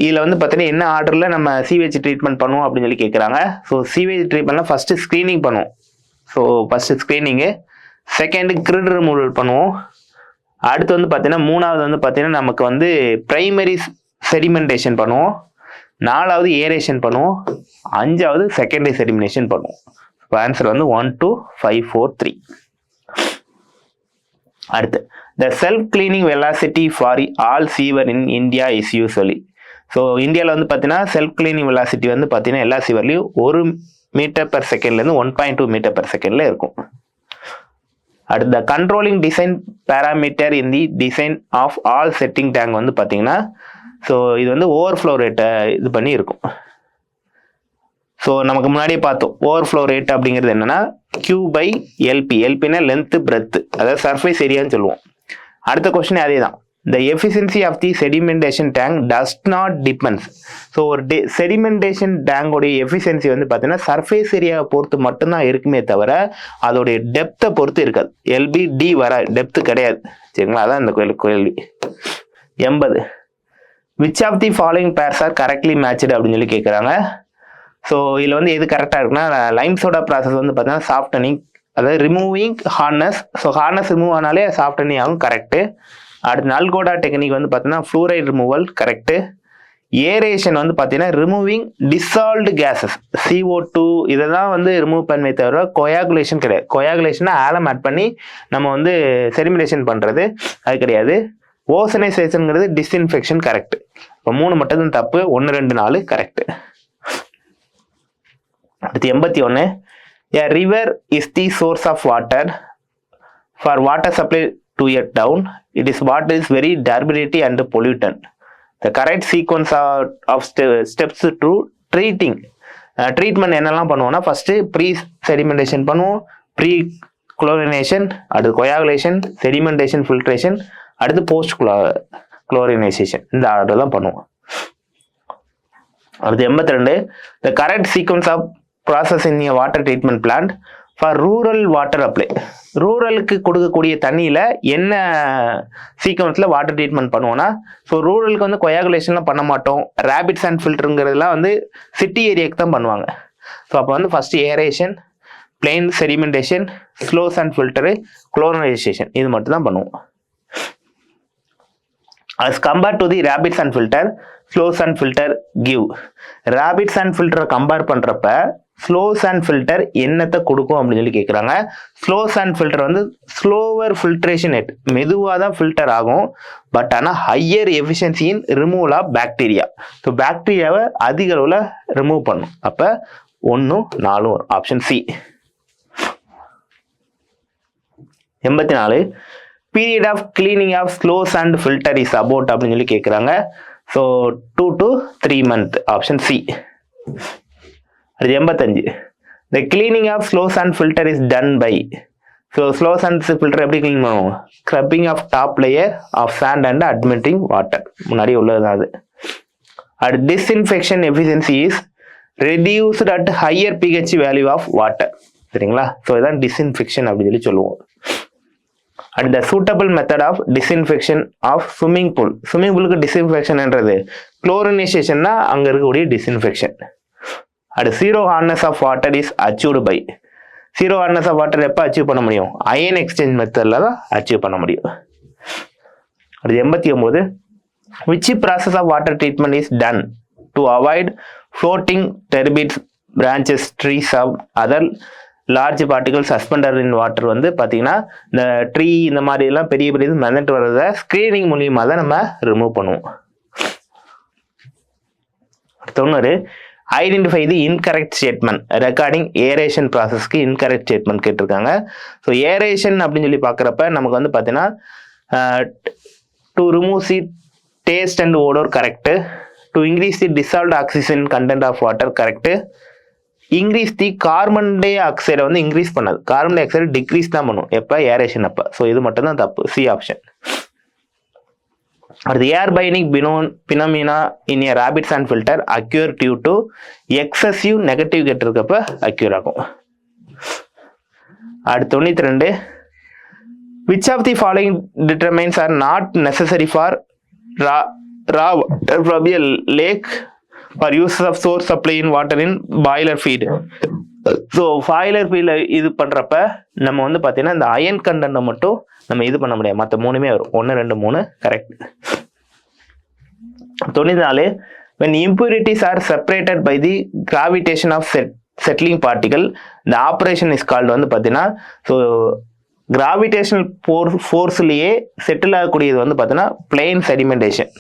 இதில் வந்து பார்த்தீங்கன்னா என்ன ஆர்டரில் நம்ம சீவேஜ் ட்ரீட்மெண்ட் பண்ணுவோம் அப்படின்னு சொல்லி கேட்குறாங்க. ஸோ சீவேஜ் ட்ரீட்மெண்ட்லாம் ஃபஸ்ட்டு ஸ்க்ரீனிங் பண்ணுவோம். So first screening, second grid removal பண்ணுவோம். அடுத்து வந்து பார்த்தீங்கன்னா மூணாவது வந்து பார்த்தீங்கன்னா நமக்கு வந்து ப்ரைமரி செடிமெண்டேஷன் பண்ணுவோம். நாலாவது ஏரேஷன் பண்ணுவோம். அஞ்சாவது செகண்டரி செடிமினேஷன் பண்ணுவோம். இப்போ ஆன்சர் வந்து 1 2 5 4 3. அடுத்து the self cleaning velocity for all sewer in India is usually. So இந்தியாவில் வந்து பார்த்தீங்கன்னா செல்ஃப் கிளீனிங் வெலாசிட்டி வந்து பார்த்தீங்கன்னா எல்லா சீவர்லையும் 1 மீட்டர் பெர் செகண்ட்லேருந்து 1.2 மீட்டர் பெர் செகண்டில் இருக்கும். அடுத்த controlling design parameter in the design of all setting tank வந்து பார்த்தீங்கன்னா ஸோ இது வந்து ஓவர்ஃப்ளோ ரேட்டை இது பண்ணி இருக்கும். ஸோ நமக்கு முன்னாடியே பார்த்தோம் ஓவர்ஃப்ளோ ரேட் அப்படிங்கிறது என்னன்னா Q/LP. எல்பின்னா லென்த்து பிரெத்து, அதாவது சர்ஃபேஸ் ஏரியான்னு சொல்லுவோம். அடுத்த கொஸ்டின் அதே தான். The efficiency of the sedimentation tank does not depends. So ஒரு செடிமெண்டேஷன் டேங்கோடைய எஃபிஷியன்சி வந்து பார்த்தீங்கன்னா சர்ஃபேஸ் ஏரியாவை பொறுத்து மட்டும்தான் இருக்குமே தவிர அதோடைய டெப்த்தை பொறுத்து இருக்காது. LBD வர டெப்த்து கிடையாது. சரிங்களா, அதான் இந்த கேள்வி. 80. Which of the following pairs are correctly matched அப்படின்னு சொல்லி கேட்குறாங்க. ஸோ இதில் வந்து எது கரெக்டாக இருக்குன்னா லைம் சோடா ப்ராசஸ் வந்து பார்த்தீங்கன்னா சாஃப்டனிங், அதாவது removing harness. So harness remove ஆனாலே சாஃப்டனிங் ஆகும், கரெக்டு. அடுத்து நல்கோடா டெக்னிக் வந்து பார்த்தீங்கன்னா ஃப்ளூரைட் ரிமூவல், கரெக்டு. ஏரேஷன் வந்து பார்த்தீங்கன்னா ரிமூவிங் டிசால்வ்டு கேஸஸ் CO2 இதை தான் வந்து ரிமூவ் பண்ணவே தவிர கொயாகுலேஷன் கிடையாது. கொயாகுலேஷன்னா ஆலம் ஆட் பண்ணி நம்ம வந்து செடிமினேஷன் பண்ணுறது அது கிடையாது. ஓசனைசேஷனுங்கிறது டிஸ்இன்ஃபெக்ஷன், கரெக்ட். இப்போ 3 மட்டும் தான் தப்பு, 1 2 4 கரெக்ட். அடுத்து 81. A river is the source of water. For water supply to a town, it is what is very turbidity and pollutant. The correct sequence of steps to treating. Treatment என்னெல்லாம் பண்ணுவோம்னா first pre sedimentation பண்ணுவோம், pre chlorination, அடுத்து coagulation, sedimentation, filtration, அடுத்து post குளோரினைசேஷன். இந்த order தான் பண்ணுவோம். அடுத்து 82. The correct sequence of process in a water treatment plant for rural water apply. ரூரலுக்கு கொடுக்கக்கூடிய தண்ணியில் என்ன சீக்வன்ஸில் வாட்டர் ட்ரீட்மெண்ட் பண்ணுவோம்னா, ஸோ ரூரலுக்கு வந்து கொயாகுலேஷன்லாம் பண்ண மாட்டோம். ரேபிட் சாண்ட் ஃபில்டருங்கிறதுலாம் வந்து சிட்டி ஏரியாவுக்கு தான் பண்ணுவாங்க. ஸோ அப்போ வந்து first aeration, plain sedimentation, slow sand filter, chlorination இது மட்டும் தான் பண்ணுவோம். as compared to the rabbit sand filter, slow sand filter give. rabbit sand filter compare பண்றப்ப ஸ்லோ சாண்ட் ஃபில்டர் என்னத்தை கொடுக்கும் அப்படின்னு சொல்லி கேட்குறாங்க. ஸ்லோ சாண்ட் ஃபில்டர் வந்து ஸ்லோவர் ஃபில்ட்ரேஷன் ரேட், மெதுவாக தான் ஃபில்டர் ஆகும். பட் ஆனால் higher efficiency in removal of bacteria. So பாக்டீரியாவை அதிக அளவில் ரிமூவ் பண்ணும். அப்போ 1 4 option C. 84. Period of cleaning of slow sand filter is about அப்படின்னு சொல்லி கேட்குறாங்க. So 2 to 3 months option C. அது 85. The cleaning of slow sand filter is done by. So slow sand filter எப்படி clean பண்ணுவோம்? Scrubbing of top layer of sand and admitting water. முன்னாடி உள்ளது அது. And disinfection efficiency is reduced at higher pH value of water. சரிங்களா? So இதான் disinfection அப்படின்னு சொல்லி சொல்லுவோம். And the suitable method of disinfection of swimming pool. Swimming பூலுக்கு டிஸ்இன்ஃபெக்ஷன்ன்றது குளோரினைசேஷன்னா அங்கே இருக்கக்கூடிய டிஸ்இன்ஃபெக்ஷன். அது zero hardness of water is achieved by. Zero hardness of water எப்போ அச்சீவ் பண்ண முடியும்? அயன் எக்ஸ்சேஞ்ச் மெத்தடில் தான் அச்சீவ் பண்ண முடியும். அது 89. Which process of water treatment is done to avoid floating debris branches trees of other large particle suspended in water வந்து பார்த்தீங்கன்னா இந்த ட்ரீ இந்த மாதிரி எல்லாம் பெரிய பெரிய இது மிதந்துட்டு வர்றதை ஸ்க்ரீனிங் மூலியமாக தான் நம்ம ரிமூவ் பண்ணுவோம். 90. Identify the incorrect statement regarding aeration ப்ராசஸ்க்கு இன்கரெக்ட் ஸ்டேட்மெண்ட் கேட்டிருக்காங்க. ஸோ ஏரேஷன் அப்படின்னு சொல்லி பார்க்குறப்ப நமக்கு வந்து பார்த்தீங்கன்னா to remove the taste and odour correct, to increase the dissolved oxygen content of water correct, increase the carbon டை ஆக்சைடை வந்து இன்க்ரீஸ் பண்ணாது, கார்பன் டை ஆக்சைடு டிக்ரீஸ் தான் பண்ணும் எப்போ? ஏரேஷன் அப்போ. ஸோ இது மட்டும் தான் தப்பு, சி ஆப்ஷன். அடுத்து ஏர் பைனிங் phenomena in a rapid sand filter occur due to excessive negative கேட்டிருக்கப்ப அக்யூர் ஆகும். அடுத்து 92. Which of the following determinants are not necessary for raw water from a lake for use of source supply in water in boiler feed. So boiler feed இது பண்ணுறப்ப நம்ம வந்து பார்த்தீங்கன்னா இந்த iron கண்டென்ட்டை மட்டும் நம்ம இது பண்ண முடியாது, மற்ற மூணுமே வரும். 1 2 3 correct. 94 when impurities are separated by the gravitation of settling particle the operation is called வந்து பார்த்தீங்கன்னா ஸோ கிராவிடேஷனல் ஃபோர்ஸ்லேயே செட்டில் ஆகக்கூடியது வந்து பார்த்தீங்கன்னா பிளெயின் செடிமெண்டேஷன்.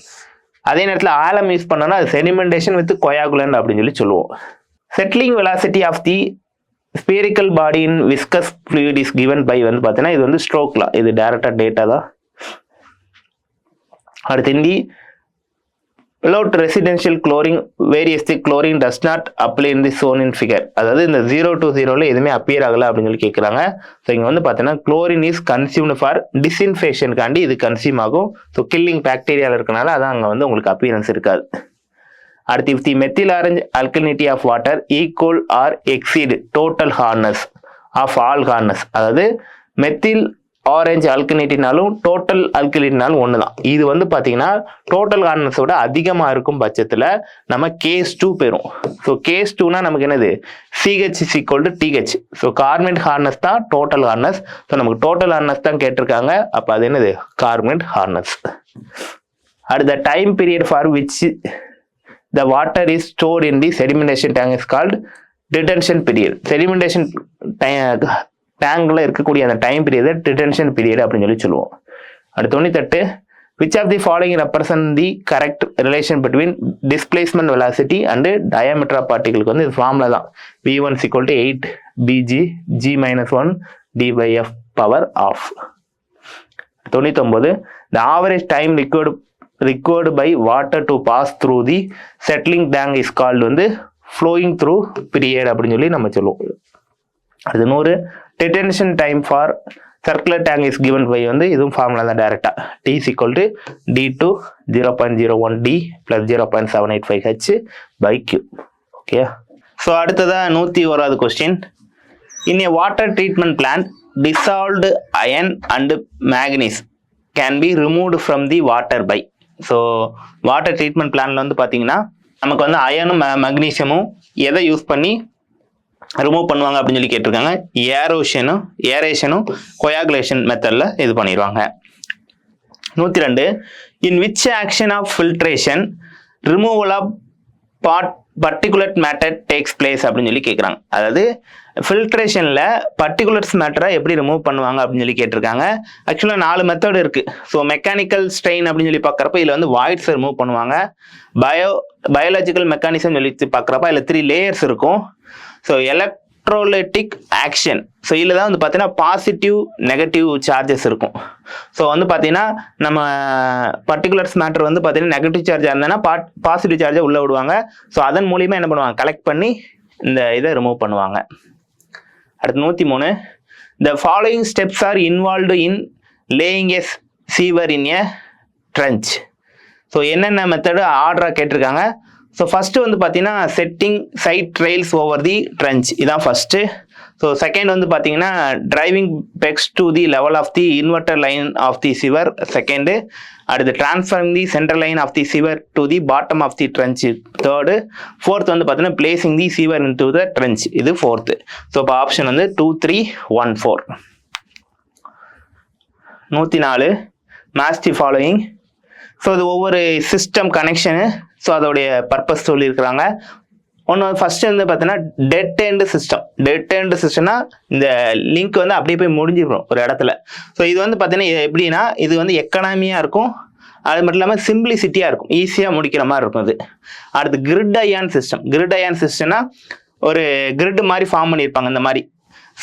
அதே நேரத்தில் ஆலம் யூஸ் பண்ணோன்னா அது செடிமெண்டேஷன் வித் கொயாகுலன்ட் அப்படின்னு சொல்லுவோம். Settling velocity of the spherical body in viscous fluid is given by வந்து பார்த்தீங்கன்னா இது வந்து ஸ்ட்ரோக்லாம், இது டைரக்டாக டேட்டா தான். அடுத்து Hindi without residential chlorine various the chlorine does not apply in the zone in figure. அதாவது இந்த 0 to 0ல எதுவுமே அப்பியர் ஆகல அப்படின்னு சொல்லி கேட்குறாங்க. ஸோ இங்கே வந்து பார்த்தீங்கன்னா குளோரின் இஸ் கன்சியூம்டு ஃபார் டிஸ்இன்ஃபெக்ஷனுக்காண்டி இது கன்சியூம் ஆகும். ஸோ கில்லிங் பாக்டீரியாவில் இருக்கனால அதான் அங்கே வந்து உங்களுக்கு அப்பியரன்ஸ் இருக்காது. அடுத்து if the methyl orange alkalinity of water equal or exceed total hardness of all hardness, அதாவது மெத்தில் ஆரஞ்சு அல்கலினிட்டினாலும் டோட்டல் அல்கலினிட்டினாலும் ஒன்று தான். இது வந்து பார்த்தீங்கன்னா டோட்டல் ஹார்ட்னஸோட அதிகமாக இருக்கும் பட்சத்தில் நம்ம கேஸ் 2 பெறும். ஸோ கேஸ் 2னா நமக்கு என்னது CH is equal to TH. So carbonate hardness தான் டோட்டல் ஹார்ட்னஸ். ஸோ நமக்கு டோட்டல் ஹார்ட்னஸ் தான் கேட்டிருக்காங்க, அப்போ அது என்னது கார்பனேட் ஹார்ட்னஸ். அடுத்த time period for which the water is stored in the sedimentation tank is called detention period. sedimentation டேங்க்ல இருக்கக்கூடிய அந்த டைம் பீரியட் டிடென்ஷன் பீரியட் அப்படின்னு சொல்லி சொல்லுவோம். அடுத்து 98 which of the following represent the correct relation between displacement velocity and diameter of particle வந்து இது formula தான். v1 is equal to 8 bg g minus 1 d by f power of. 99 the average time required by water to pass through the settling tank is called வந்து flowing through period அப்படின்னு சொல்லி நம்ம சொல்லுவோம். அடுத்து 100 detention time for circular tank is given by வந்து இதுவும் formula தான் டைரக்டா. t is equal to d2 0.01 d plus 0.785 h by q. Okay, so அடுத்ததா 101வது question. in a water treatment plant dissolved iron and manganese can be removed from the water by. So water treatment பிளான்ல வந்து பார்த்தீங்கன்னா நமக்கு வந்து அயனும் மக்னீசியமும் எதை use பண்ணி remove பண்ணுவாங்க அப்படின்னு சொல்லி கேட்டிருக்காங்க. ஏரேஷனும் கொயாகுலேஷன் மெத்தடில் இது பண்ணிடுவாங்க. 102 in which action of filtration removal of particular matter takes place அப்படின்னு சொல்லி கேட்குறாங்க. அதாவது ஃபில்ட்ரேஷனில் பர்டிகுலர்ஸ் மேட்டரை எப்படி ரிமூவ் பண்ணுவாங்க அப்படின்னு சொல்லி கேட்டிருக்காங்க. ஆக்சுவலாக 4 மெத்தட் இருக்குது. ஸோ மெக்கானிக்கல் ஸ்ட்ரெயின் அப்படின்னு சொல்லி பார்க்குறப்ப இதில் வந்து வாய்ட்ஸ் ரிமூவ் பண்ணுவாங்க. பயாலஜிக்கல் மெக்கானிசம் சொல்லி பார்க்குறப்ப இதில் 3 லேயர்ஸ் இருக்கும். ஸோ எலக்ட்ரோலைட்டிக் ஆக்ஷன், ஸோ இதில் தான் வந்து பார்த்தீங்கன்னா பாசிட்டிவ் நெகட்டிவ் சார்ஜஸ் இருக்கும். ஸோ வந்து பார்த்தீங்கன்னா நம்ம பர்டிகுலர்ஸ் மேட்டர் வந்து பார்த்தீங்கன்னா நெகட்டிவ் சார்ஜாக இருந்ததுன்னா பாசிட்டிவ் சார்ஜை உள்ளே விடுவாங்க. ஸோ அதன் மூலியமாக என்ன பண்ணுவாங்க, கலெக்ட் பண்ணி இந்த இதை ரிமூவ் பண்ணுவாங்க. அடுத்து 103 the following steps are involved in laying a sewer in a trench. So என்னென்ன மெத்தடு ஆர்டராக கேட்டிருக்காங்க. ஸோ ஃபஸ்ட்டு வந்து பார்த்தீங்கன்னா setting side trails over the trench, இதான் ஃபஸ்ட்டு. ஸோ செகண்ட் வந்து பார்த்தீங்கன்னா driving pegs to the level of the inverter line of the sewer second. அடுத்து transferring the central line of the sewer to the bottom of the trench third. Fourth வந்து பார்த்தீங்கன்னா placing the sewer into the trench, இது fourth. So இப்போ option வந்து 2 3 1 4. 104 match the following. So இது ஒவ்வொரு system connection, so அதோடைய purpose சொல்லியிருக்கிறாங்க. ஒன்று ஃபர்ஸ்ட் வந்து பார்த்தீங்கன்னா டெட் எண்டு சிஸ்டம்னா இந்த லிங்க் வந்து அப்படியே போய் முடிஞ்சிடும் ஒரு இடத்துல. ஸோ இது வந்து பார்த்தீங்கன்னா எப்படின்னா இது வந்து எக்கனாமியாக இருக்கும், அது மட்டும் இல்லாமல் சிம்பிளிசிட்டியாக இருக்கும், ஈஸியாக முடிக்கிற மாதிரி இருக்கும் இது. அடுத்து கிரிட் அயான் சிஸ்டம்னா ஒரு கிரிட் மாதிரி ஃபார்ம் பண்ணியிருப்பாங்க இந்த மாதிரி.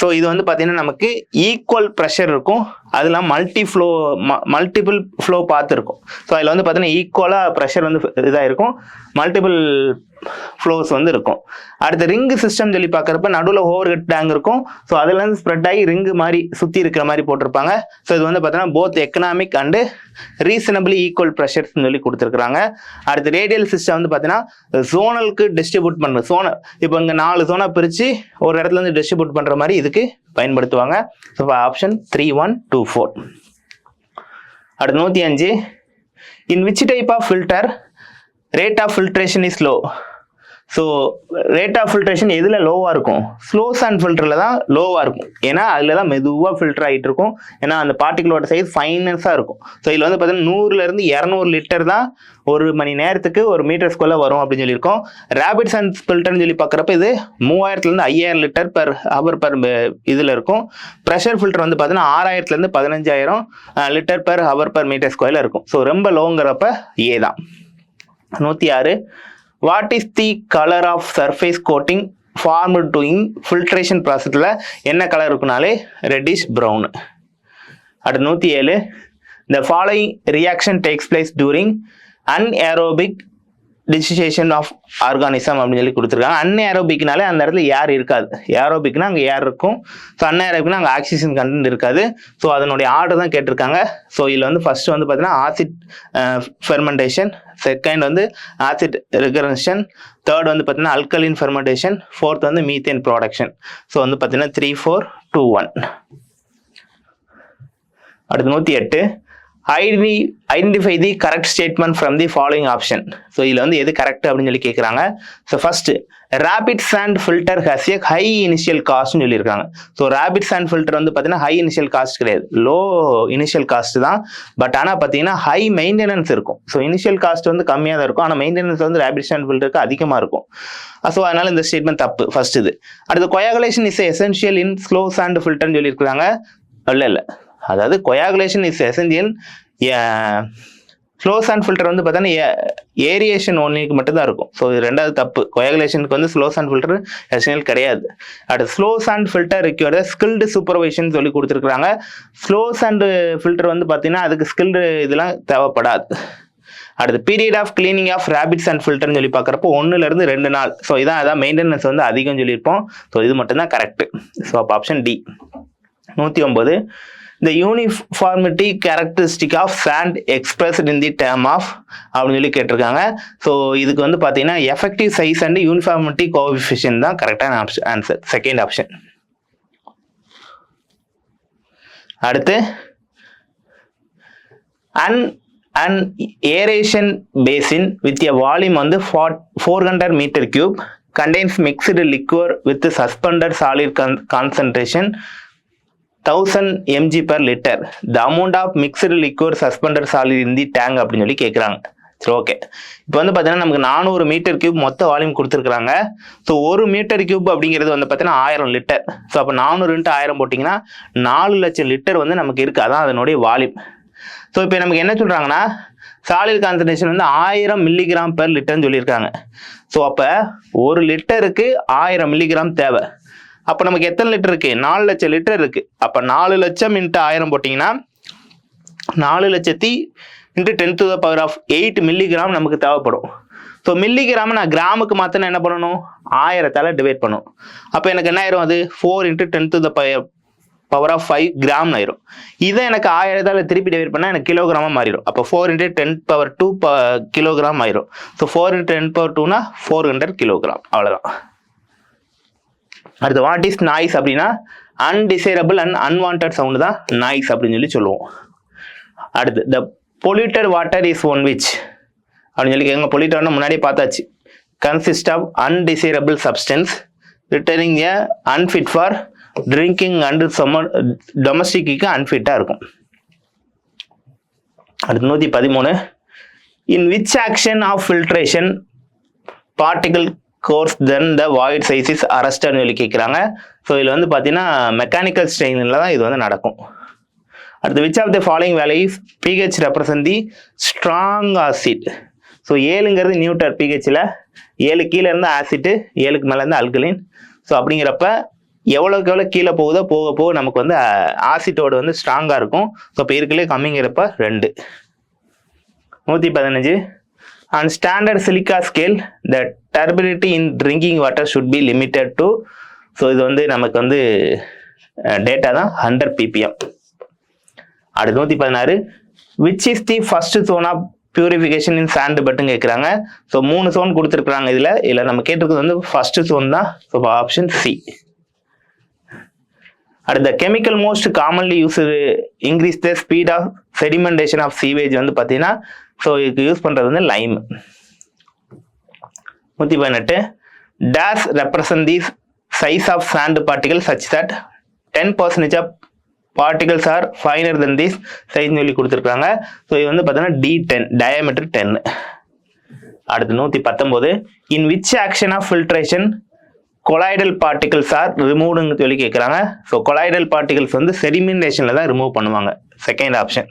ஸோ இது வந்து பார்த்தீங்கன்னா நமக்கு ஈக்குவல் ப்ரெஷர் இருக்கும், அதெல்லாம் மல்டிபிள் ஃப்ளோ பார்த்துருக்கும். ஸோ அதில் வந்து பார்த்தீங்கன்னா ஈக்குவலாக ப்ரெஷர் வந்து இதாக இருக்கும், மல்டிபிள் ஃப்ளோஸ் வந்து இருக்கும். அடுத்து ரிங்கு சிஸ்டம் சொல்லி பார்க்குறப்ப நடுவில் ஓவர் ஹெட் டேங்க் இருக்கும். ஸோ அதுலேருந்து ஸ்ப்ரெட் ஆகி ரிங்கு மாதிரி சுற்றி இருக்கிற மாதிரி போட்டிருப்பாங்க. ஸோ இது வந்து பார்த்தீங்கன்னா both economic and reasonably equal ப்ரெஷர்ஸ்னு சொல்லி கொடுத்துருக்குறாங்க. அடுத்து ரேடியல் சிஸ்டம் வந்து பார்த்தீங்கன்னா ஜோனலுக்கு டிஸ்ட்ரிபியூட் பண்ணுறது. இப்போ இங்கே 4 ஜோனாக பிரித்து ஒரு இடத்துல இருந்து டிஸ்ட்ரிபியூட் பண்ணுற மாதிரி இதுக்கு பயன்படுத்துவாங்க. So option 3 1 2 4. அடுத்து 105 in which type of filter rate of filtration is low? So rate of filtration எதில் லோவாக இருக்கும்? ஸ்லோ சாண்ட் ஃபில்டரில் தான் லோவாக இருக்கும். ஏன்னா அதில் தான் மெதுவாக ஃபில்டர் ஆகிட்டு இருக்கும். ஏன்னா அந்த பார்ட்டிகளோட சைஸ் ஃபைனஸாக இருக்கும். ஸோ இதில் வந்து பார்த்தீங்கன்னா 100லேருந்து 200 லிட்டர் தான் ஒரு மணி நேரத்துக்கு ஒரு மீட்டர் ஸ்கொயரில் வரும் அப்படின்னு சொல்லியிருக்கோம். ரேபிட் சாண்ட் ஃபில்டர்னு சொல்லி பார்க்குறப்ப இது 3000லேருந்து 5000 லிட்டர் பெர் ஹவர் பெர் இதில் இருக்கும். ப்ரெஷர் ஃபில்டர் வந்து பார்த்தீங்கன்னா 6000லேருந்து 15000 litre per hour per metre ஸ்கொயரில் இருக்கும். ஸோ ரொம்ப லோங்கிறப்ப ஏ தான். 106. What is the colour of surface coating formed during filtration ப்ராசஸில் என்ன கலர் இருக்குனாலே ரெட்டிஷ் ப்ரௌனு. அடுத்து 107. The following reaction takes place during anaerobic decomposition of organism அப்படின்னு சொல்லி கொடுத்துருக்காங்க. அன்ஏரோபிக்னாலே அந்த இடத்துல ஏர் இருக்காது. ஏரோபிக்னா அங்கே ஏர் இருக்கும். ஸோ அன்ஏரோபிக்னா அங்கே ஆக்சிஜன் கண்டென்ட் இருக்காது. ஸோ அதனுடைய ஆர்டர் தான் கேட்டிருக்காங்க. ஸோ இதில் வந்து ஃபர்ஸ்ட் வந்து பார்த்தீங்கன்னா ஆசிட் ஃபெர்மெண்டேஷன், செகண்ட் வந்து ஆசிட் ரிகரன்ஷன், தேர்ட் வந்து பார்த்தீங்கன்னா அல்கலின் ஃபெர்மெண்டேஷன், ஃபோர்த் வந்து மீத்தேன் ப்ரொடக்ஷன். ஸோ வந்து பார்த்தீங்கன்னா 3, 4, 2, 1. அடுத்து 108. Identify the correct statement from the following option. So இதில் வந்து எது கரெக்ட் அப்படின்னு சொல்லி கேட்குறாங்க. So first rapid sand filter has a high initial காஸ்ட்னு சொல்லியிருக்காங்க. ஸோ ரேபிட் சாண்ட் ஃபில்டர் வந்து பார்த்தீங்கன்னா ஹை இனிஷியல் காஸ்ட் கிடையாது, லோ இனிஷியல் காஸ்ட் தான். பட் ஆனால் பார்த்தீங்கன்னா ஹை மெயின்டெனன்ஸ் இருக்கும். ஸோ இனிஷியல் காஸ்ட் வந்து கம்மியாக தான் இருக்கும், ஆனால் மெயின்டெனன்ஸ் வந்து ரேபிட் சாண்ட் ஃபில்டருக்கு அதிகமாக இருக்கும். ஸோ அதனால இந்த ஸ்டேட்மெண்ட் தப்பு ஃபர்ஸ்ட் இது. அடுத்து coagulation is essential in slow sand ஃபில்டர்னு சொல்லியிருக்காங்க. இல்லை, அதாவது coagulation is essential slow sand filter வந்து பார்த்தீங்கன்னா ஏரியேஷன் ஒன்னுக்கு மட்டும்தான் இருக்கும். ஸோ இது ரெண்டாவது தப்பு. கொயாகுலேஷனுக்கு வந்து ஸ்லோ சாண்ட் ஃபில்டர் எசென்ஷியல் கிடையாது. அடுத்து slow sand filter required skilled supervision சொல்லி கொடுத்துருக்காங்க. ஸ்லோ சாண்ட் ஃபில்டர் வந்து பார்த்தீங்கன்னா அதுக்கு ஸ்கில்டு இதெல்லாம் தேவைப்படாது. அடுத்து period of cleaning of rapid sand ஃபில்டர்னு சொல்லி பார்க்குறப்போ 1லேருந்து 2 நாள். ஸோ இதான் மெயின்டெனன்ஸ் வந்து அதிகம் சொல்லியிருப்போம். ஸோ இது மட்டும்தான் கரெக்ட். ஸோ அப்போ option D. 109. The uniformity characteristic of sand expressed in the term of அப்படின்னு சொல்லி கேட்டிருக்காங்க. ஸோ இதுக்கு வந்து பார்த்தீங்கன்னா effective size and uniformity coefficient தான் கரெக்டான ஆன்சர், செகண்ட் ஆப்ஷன். அடுத்து an aeration basin with a volume வந்து 400 meter cube contains mixed liquor with suspended solid concentration 1000 mg per liter. The amount of mixed liquor suspended solid in the tank அப்படின்னு சொல்லி கேட்குறாங்க. சரி, okay. இப்போ வந்து பார்த்தீங்கன்னா நமக்கு 400 மீட்டர் கியூப் மொத்த வால்யூம் கொடுத்துருக்குறாங்க. ஸோ 1 மீட்டர் கியூப் அப்படிங்கிறது வந்து பார்த்தீங்கன்னா 1000 லிட்டர். ஸோ அப்போ 400 × 1000 போட்டிங்கன்னா 4 லட்சம் லிட்டர் வந்து நமக்கு இருக்குது. அதான் அதனுடைய வால்யூம். ஸோ இப்போ நமக்கு என்ன சொல்கிறாங்கன்னா சாலிட் கான்சன்ட்ரேஷன் வந்து 1000 மில்லிகிராம் பெர் லிட்டர்னு சொல்லியிருக்காங்க. ஸோ அப்போ 1 லிட்டருக்கு 1000 மில்லிகிராம் தேவை. அப்போ நமக்கு எத்தனை லிட்டர் இருக்குது? 4 லட்சம் லிட்டர் இருக்குது. அப்போ 4 லட்சம் × 1000 போட்டிங்கன்னா 4 லட்சத்தி × 10⁸ மில்லிகிராம் நமக்கு தேவைப்படும். ஸோ மில்லிகிராம் நான் கிராமுக்கு மாற்றினா என்ன பண்ணணும்? 1000ஆல் டிவைட் பண்ணணும். அப்போ எனக்கு என்ன ஆயிரும்? அது 4 × 10⁵ கிராம் ஆயிரும். இதை எனக்கு 1000ஆல் திருப்பி டிவைட் பண்ணால் எனக்கு கிலோகிராமாக மாறிடும். அப்போ 4 × 10⁻2 கிலோகிராம் ஆயிரும். ஸோ 4 × 10⁻2னா 400 கிலோகிராம். அவ்வளோதான். அடுத்து வாட் இஸ் நாய்ஸ் அப்படின்னா அன்டிசைரபிள் அண்ட் அன்வான்ட் சவுண்டு தான் நாய்ஸ் அப்படின்னு சொல்லி சொல்லுவோம். அடுத்து the polluted water is one which அப்படின்னு சொல்லி கேட்குங்க. பொல்யூட்டட்னா முன்னாடியே பார்த்தாச்சு. Consist of undesirable substance rendering a unfit for drinking and domestic அன்ஃபிட்டாக இருக்கும். அடுத்து 113. In which action of filtration particle coarse than the void size is அரெஸ்டட்னு சொல்லி கேட்குறாங்க. ஸோ இதில் வந்து பார்த்தீங்கன்னா மெக்கானிக்கல் ஸ்ட்ரெயினில் தான் இது வந்து நடக்கும். அடுத்து which of the following values pH represent the strong acid. So 7ங்கிறது நியூட்டர் பிஹெச்சில், 7 கீழே இருந்து ஆசிட்டு, 7க்கு மேலே இருந்து அல்கலின். ஸோ அப்படிங்கிறப்ப எவ்வளோக்கு எவ்வளோ கீழே போகுதோ போக போக நமக்கு வந்து ஆசிட்டோடு வந்து ஸ்ட்ராங்காக இருக்கும். ஸோ இப்போ இருக்கலே கம்மிங்கிறப்ப 2. 115. On standard silica scale, the turbidity in drinking water should be limited to. So இது வந்து நமக்கு வந்து டேட்டா தான் 100 ppm. அடுத்து 116. Which is the first zone of purification in sand பட்டுன்னு கேட்குறாங்க. ஸோ 3 zone கொடுத்துருக்குறாங்க. இதில் நம்ம கேட்டிருக்கிறது வந்து ஃபர்ஸ்ட் zone தான். So option C. அடுத்த chemical most commonly use increase the speed of sedimentation of sewage வந்து பார்த்தீங்கன்னா ஸோ இதுக்கு யூஸ் பண்ணுறது வந்து lime. 118 D's represent the size of sand particle such that 10% of particles are finer than this size சொல்லி கொடுத்துருக்காங்க. So இது வந்து பார்த்தீங்கன்னா D10 டயாமீட்டர் 10. அடுத்து 119 in which action of filtration colloidal particles are ரிமூவ்டுன்னு சொல்லி கேட்குறாங்க. ஸோ கொலாய்டல் பார்ட்டிகல்ஸ் வந்து செடிமெண்டேஷனில் தான் ரிமூவ் பண்ணுவாங்க. Second option.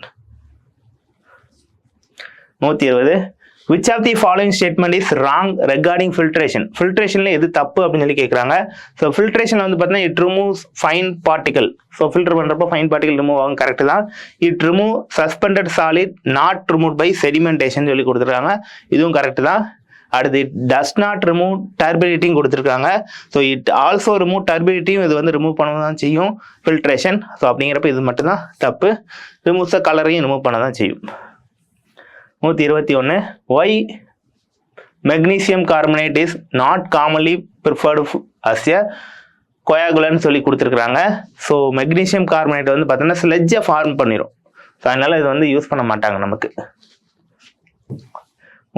120 which of the following statement is wrong regarding filtration? Filtrationல எது தப்பு அப்படின்னு சொல்லி கேட்குறாங்க. ஸோ ஃபில்ட்ரேஷனில் வந்து பார்த்தீங்கன்னா it removes fine particle. So filter பண்ணுறப்போ ஃபைன் பார்ட்டிகல் ரிமூவ் ஆகும், கரெக்டு தான். It remove suspended solid not remove by sedimentation சொல்லி கொடுத்துருக்காங்க, இதுவும் கரெக்டு தான். அடுத்து இட் டஸ் நாட் ரிமூவ் டர்பிடிட்டியும் கொடுத்துருக்காங்க. ஸோ இட் ஆல்சோ ரிமூவ் டர்பிடிட்டியும் இது வந்து ரிமூவ் பண்ண தான் செய்யும் ஃபில்ட்ரேஷன். ஸோ அப்படிங்கிறப்ப இது மட்டும்தான் தப்பு. ரிமூவ்ஸ் கலரையும் ரிமூவ் பண்ண தான் செய்யும். 121 why magnesium carbonate is not commonly preferred as a கொயாகுலன்னு சொல்லி கொடுத்துருக்குறாங்க. ஸோ மெக்னீசியம் கார்பனேட் வந்து பார்த்தீங்கன்னா ஸ்லெட்ஜை ஃபார்ம் பண்ணிடும். ஸோ அதனால இது வந்து யூஸ் பண்ண மாட்டாங்க நமக்கு.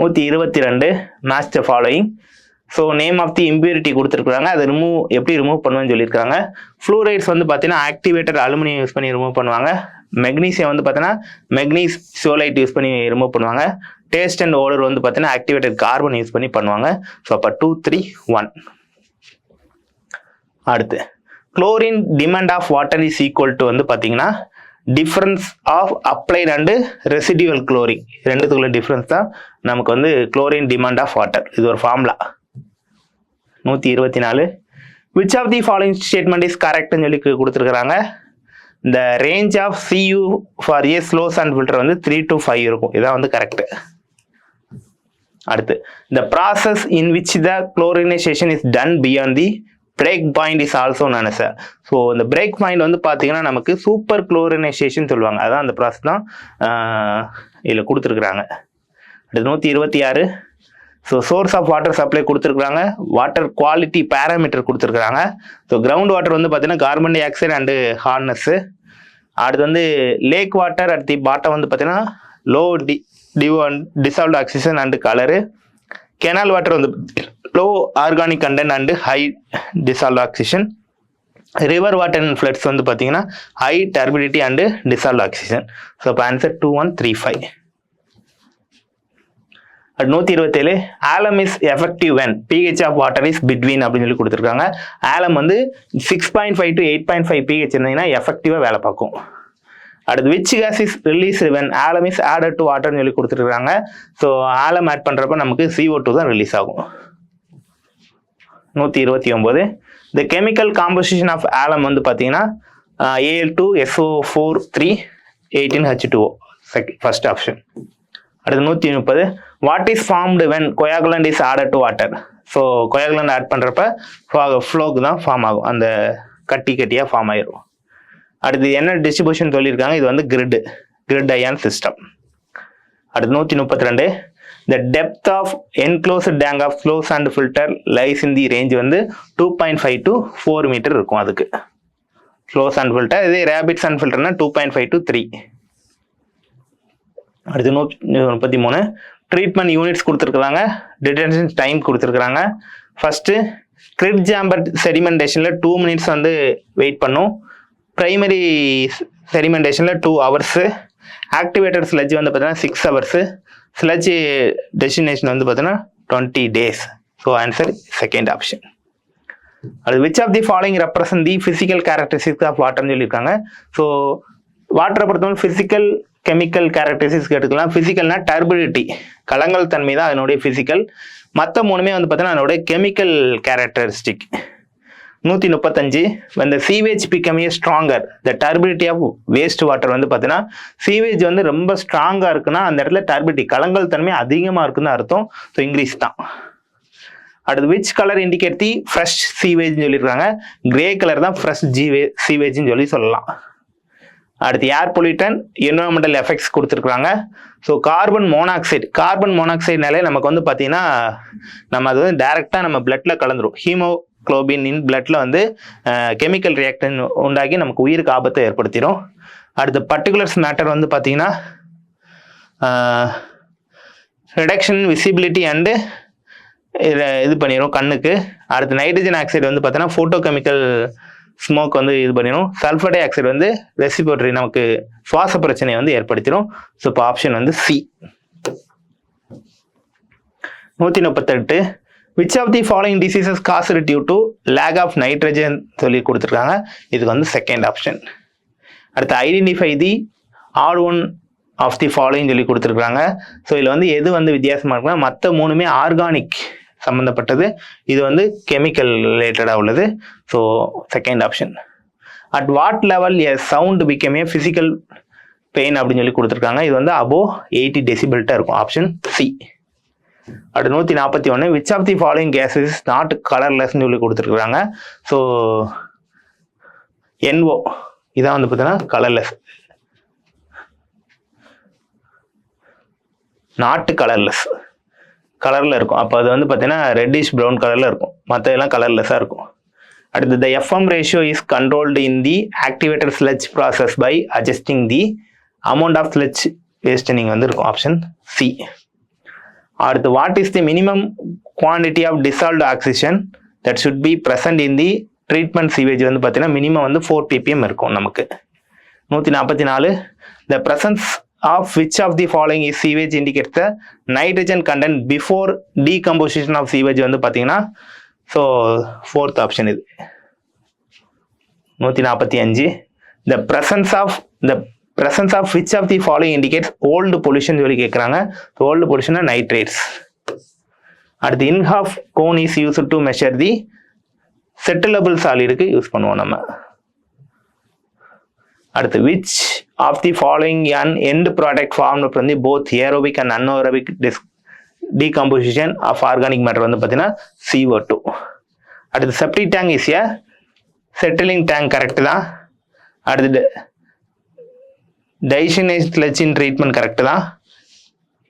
122 match the following. So name of the impurity கொடுத்துருக்குறாங்க, அதை எப்படி ரிமூவ் பண்ணுவேன்னு சொல்லியிருக்காங்க. ஃப்ளூரைட்ஸ் வந்து பார்த்தீங்கன்னா ஆக்டிவேட்டட் அலுமினியம் யூஸ் பண்ணி ரிமூவ் பண்ணுவாங்க. மெக்னீசியம் வந்து பார்த்தீங்கன்னா மெக்னீஸ் சோலைட் யூஸ் பண்ணி ரிமூவ் பண்ணுவாங்க. டேஸ்ட் அண்ட் ஓடர் வந்து பார்த்தீங்கன்னா ஆக்டிவேட்டட் கார்பன் யூஸ் பண்ணி பண்ணுவாங்க. ஸோ அப்போ 2, 3, 1. அடுத்து chlorine demand of water is equal to வந்து பார்த்தீங்கன்னா difference of applied and residual chlorine, ரெண்டுத்துக்குள்ள டிஃப்ரென்ஸ் தான் நமக்கு வந்து குளோரின் டிமாண்ட் ஆஃப் வாட்டர். இது ஒரு formula. 124 which of the following statement is கரெக்ட்னு சொல்லி கொடுத்துருக்குறாங்க. இந்த range of CU for a slow sand filter வந்து 3 to 5 இருக்கும், இதான் வந்து கரெக்ட். அடுத்து the process in which the chlorinization is done beyond the break point is also known as. So இந்த பிரேக் பாயிண்ட் வந்து பார்த்தீங்கன்னா நமக்கு சூப்பர் குளோரினைசேஷன் சொல்லுவாங்க, அதான் அந்த ப்ராசஸ் தான் இதில் கொடுத்துருக்குறாங்க. அடுத்து 126 ஸோ சோர்ஸ் ஆஃப் வாட்டர் சப்ளை கொடுத்துருக்குறாங்க, வாட்டர் குவாலிட்டி பேராமீட்டர் கொடுத்துருக்குறாங்க. ஸோ கிரவுண்ட் வாட்டர் வந்து பார்த்தீங்கன்னா carbon dioxide and hardness. அடுத்து வந்து lake water at the bottom வந்து பார்த்தீங்கன்னா low dissolved oxygen and colour. Canal water வந்து low organic content and high dissolved oxygen. River water and floods வந்து பார்த்தீங்கன்னா high turbidity and dissolved oxygen. So இப்போ answer 2, 1, 3, 5. 127 alum is effective when pH of water is between அப்படின்னு சொல்லி கொடுத்துருக்காங்க. ஆலம் வந்து 6.5 to 8.5 pH இருந்தீங்கன்னா எஃபெக்டிவாக வேலை பார்க்கும். அடுத்து which gas is release when alum is added to வாட்டர்னு சொல்லி கொடுத்துருக்காங்க. ஸோ ஆலம் ஆட் பண்ணுறப்ப நமக்கு CO2 தான் ரிலீஸ் ஆகும். 129 the chemical composition of alum வந்து பார்த்தீங்கன்னா Al2SO4 3 18H2O ஃபர்ஸ்ட் ஆப்ஷன். அடுத்து 130 what is formed when coagulant is added to water. So coagulant add பண்ணுறப்ப ஃப்ளோக்கு தான் ஃபார்ம் ஆகும், அந்த கட்டியாக ஃபார்ம் ஆயிடும். அடுத்து என்ன டிஸ்ட்ரிபியூஷன் சொல்லியிருக்காங்க, இது வந்து கிரிட் அயான் சிஸ்டம். அடுத்து 132 the depth of enclosed tank of slow sand filter lies in the range வந்து 2.5 to 4 மீட்டர் இருக்கும். அதுக்கு slow sand filter, இதே rabbit sand filterனா 2.5 to 3. அடுத்து 133 ட்ரீட்மெண்ட் யூனிட்ஸ் கொடுத்துருக்காங்க, டிடென்ஷன் டைம் கொடுத்துருக்காங்க. ஃபர்ஸ்ட் கிரிட் ஜாம்பர் செடிமெண்டேஷனில் 2 minutes வந்து வெயிட் பண்ணும். ப்ரைமரி செடிமெண்டேஷனில் 2 hours. ஆக்டிவேட்டட் ஸ்லெட்ஜ் வந்து பார்த்தீங்கன்னா 6 hours. ஸ்லெட்ஜ் டெஸ்டினேஷன் வந்து பார்த்தீங்கன்னா 20 days. So answer second option. அது which of the following represent the physical characteristics of வாட்டர்னு சொல்லியிருக்காங்க. ஸோ வாட்டரை பொறுத்தவரை ஃபிசிக்கல் கெமிக்கல் கேரக்டரிஸ்டிக்ஸ் எடுத்துக்கலாம். ஃபிசிக்கல்னா டர்பிடிட்டி, கலங்கல் தன்மை தான் அதனுடைய ஃபிசிக்கல். மற்ற மூணுமே வந்து பார்த்தீங்கன்னா அதனுடைய chemical characteristic. 135 when the sewage become a stronger the turbidity of waste water வந்து பார்த்தீங்கன்னா சீவேஜ் வந்து ரொம்ப ஸ்ட்ராங்காக இருக்குன்னா அந்த இடத்துல டர்பிடிட்டி கலங்கல் தன்மை அதிகமாக இருக்குன்னு அர்த்தம். ஸோ இன்க்ரீஸ் தான். அடுத்து which colour indicate the fresh சீவேஜ்னு சொல்லியிருக்காங்க. கிரே கலர் தான் ஃப்ரெஷ் சீவேஜ்னு சொல்லலாம். அடுத்து ஏர் பொல்யூட்டன் என்வரான்மெண்டல் எஃபெக்ட்ஸ் கொடுத்துருக்காங்க. ஸோ கார்பன் மோனாக்சைடுனாலே நமக்கு வந்து பார்த்தீங்கன்னா நம்ம அது வந்து டைரெக்டாக நம்ம பிளட்டில் கலந்துரும். ஹீமோகுளோபின் இன் பிளட்ல வந்து கெமிக்கல் ரியாக்ஷன் உண்டாக்கி நமக்கு உயிருக்கு ஆபத்தை ஏற்படுத்திடும். அடுத்து பர்டிகுலர்ஸ் மேட்டர் வந்து பார்த்தீங்கன்னா ரிடக்ஷன் விசிபிலிட்டி அண்டு இது பண்ணிடும் கண்ணுக்கு. அடுத்து நைட்ரஜன் ஆக்சைடு வந்து பார்த்தீங்கன்னா ஃபோட்டோ கெமிக்கல் ஸ்மோக் வந்து இது பண்ணிடும். சல்ஃபர் டை ஆக்சைடு வந்து ரெஸ்பிரேட்டரி நமக்கு சுவாச பிரச்சனையை வந்து ஏற்படுத்திடும். ஸோ இப்போ ஆப்ஷன் வந்து C. 138 which of the following diseases caused due to lack of nitrogen சொல்லி கொடுத்துருக்காங்க. இதுக்கு வந்து செகண்ட் ஆப்ஷன். அடுத்து identify the odd one of the following சொல்லி கொடுத்துருக்காங்க. ஸோ இதில் வந்து எது வந்து வித்தியாசமாக இருக்குன்னா மற்ற மூணுமே ஆர்கானிக் சம்மந்தப்பட்டது, இது வந்து கெமிக்கல் ரிலேட்டடாக உள்ளது. So second option. At what level a sound become a physical pain அப்படின்னு சொல்லி கொடுத்துருக்காங்க. இது வந்து அபோவ் 80 டெசிபிள்கிட்ட இருக்கும். Option C. அடுத்து 141 which of the following gases is not கலர்லெஸ்ன்னு சொல்லி கொடுத்துருக்குறாங்க. ஸோ NO இதான் வந்து பார்த்தீங்கன்னா கலர்லெஸ், நாட் கலர்லெஸ், கலரில் இருக்கும். அப்போ அது வந்து பார்த்தீங்கன்னா ரெட்டிஷ் ப்ரௌன் கலரில் இருக்கும், மற்ற எல்லாம் கலர்லெஸ்ஸாக இருக்கும். அடுத்து the FM ratio is controlled in the activated sludge process by adjusting the amount of sludge wasting வந்து இருக்கும். Option C. அடுத்து what is the minimum quantity of dissolved oxygen that should be present in the treatment sewage வந்து பார்த்தீங்கன்னா minimum வந்து 4 ppm இருக்கும் நமக்கு. 144 the presence of which of the following is sewage indicates the nitrogen content before decomposition of sewage வந்து பார்த்தீங்கன்னா so fourth option இது. 145 the presence of which of the following indicates old pollution சொல்லி கேட்குறாங்க. old pollution nitrates. அடுத்து Inhofe cone is used to measure the settleable solidக்கு use பண்ணுவோம் நம்ம. அடுத்து which of the following an end product form வந்து both aerobic and anaerobic decomposition of organic matter வந்து பார்த்தீங்கன்னா CO2. அடுத்து septic tank is a settling tank, correct தான். அடுத்து டைஷனேஷன் ஸ்லெட்ஜின் ட்ரீட்மெண்ட் கரெக்டு தான்.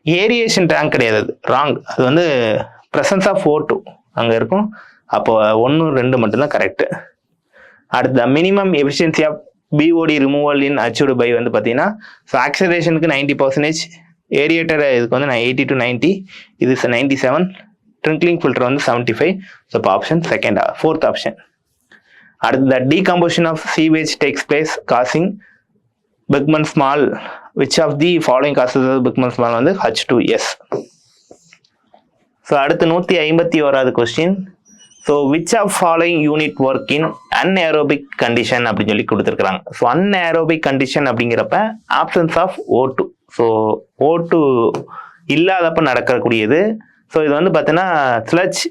ஏரியேஷன் டேங்க் கிடையாது, அது ராங். அது வந்து ப்ரெசன்ஸ் ஆஃப் O2 அங்கே இருக்கும். அப்போ 1, 2 மட்டும்தான் கரெக்டு. அடுத்து minimum efficiency of BOD removal in achieved by வந்து பார்த்தீங்கன்னா ஸோ ஆக்சலேஷனுக்கு 90%, ஏரியேட்டர் இதுக்கு வந்து 80 to 90, இது 97, ட்ரிங்க்லிங் ஃபில்டர் வந்து 75. ஸோ இப்போ ஆப்ஷன் ஃபோர்த் ஆப்ஷன். அடுத்து the decomposition of sewage takes place causing பெக்மன் smell which of the following gases பெக்மன் ஸ்மால் வந்து H2S. ஸோ அடுத்து 151வது question. So which of following unit work in anaerobic condition அப்படின்னு சொல்லி கொடுத்துருக்குறாங்க. ஸோ அன்ஏரோபிக் கண்டிஷன் அப்படிங்கிறப்ப options of O2. So O2 இல்லாதப்ப நடக்கக்கூடியது. ஸோ இது வந்து பார்த்தீங்கன்னா ஸ்லெட்ஜ்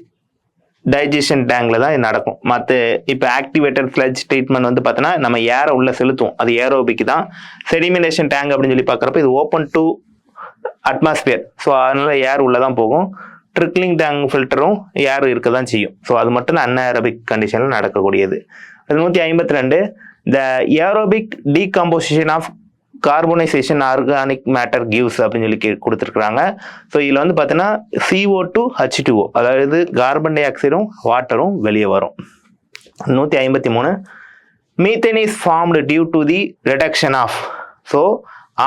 டைஜஷன் டேங்கில் தான் இது நடக்கும். மற்ற இப்போ ஆக்டிவேட்டட் ஸ்லெட்ஜ் ட்ரீட்மெண்ட் வந்து பார்த்தீங்கன்னா நம்ம ஏரை உள்ள செலுத்தும், அது ஏரோபிக் தான். செடிமினேஷன் டேங்க் அப்படின்னு சொல்லி பார்க்குறப்ப இது ஓப்பன் டு அட்மாஸ்பியர், ஸோ அதனால ஏர் உள்ளே தான் போகும். ட்ரிக்லிங் டேங்க் ஃபில்டரும் ஏர் இருக்க தான் செய்யும். ஸோ அது மட்டும் தான் அன்ஏரோபிக் கண்டிஷனில் நடக்கக்கூடியது. 152 the aerobic decomposition of carbonization organic matter gives அப்படின்னு சொல்லி கொடுத்துருக்குறாங்க. ஸோ இதில் வந்து பார்த்தீங்கன்னா CO2 H2O, அதாவது கார்பன் டை ஆக்சைடும் வாட்டரும் வெளியே வரும். 153 methane is formed due to the reduction of, so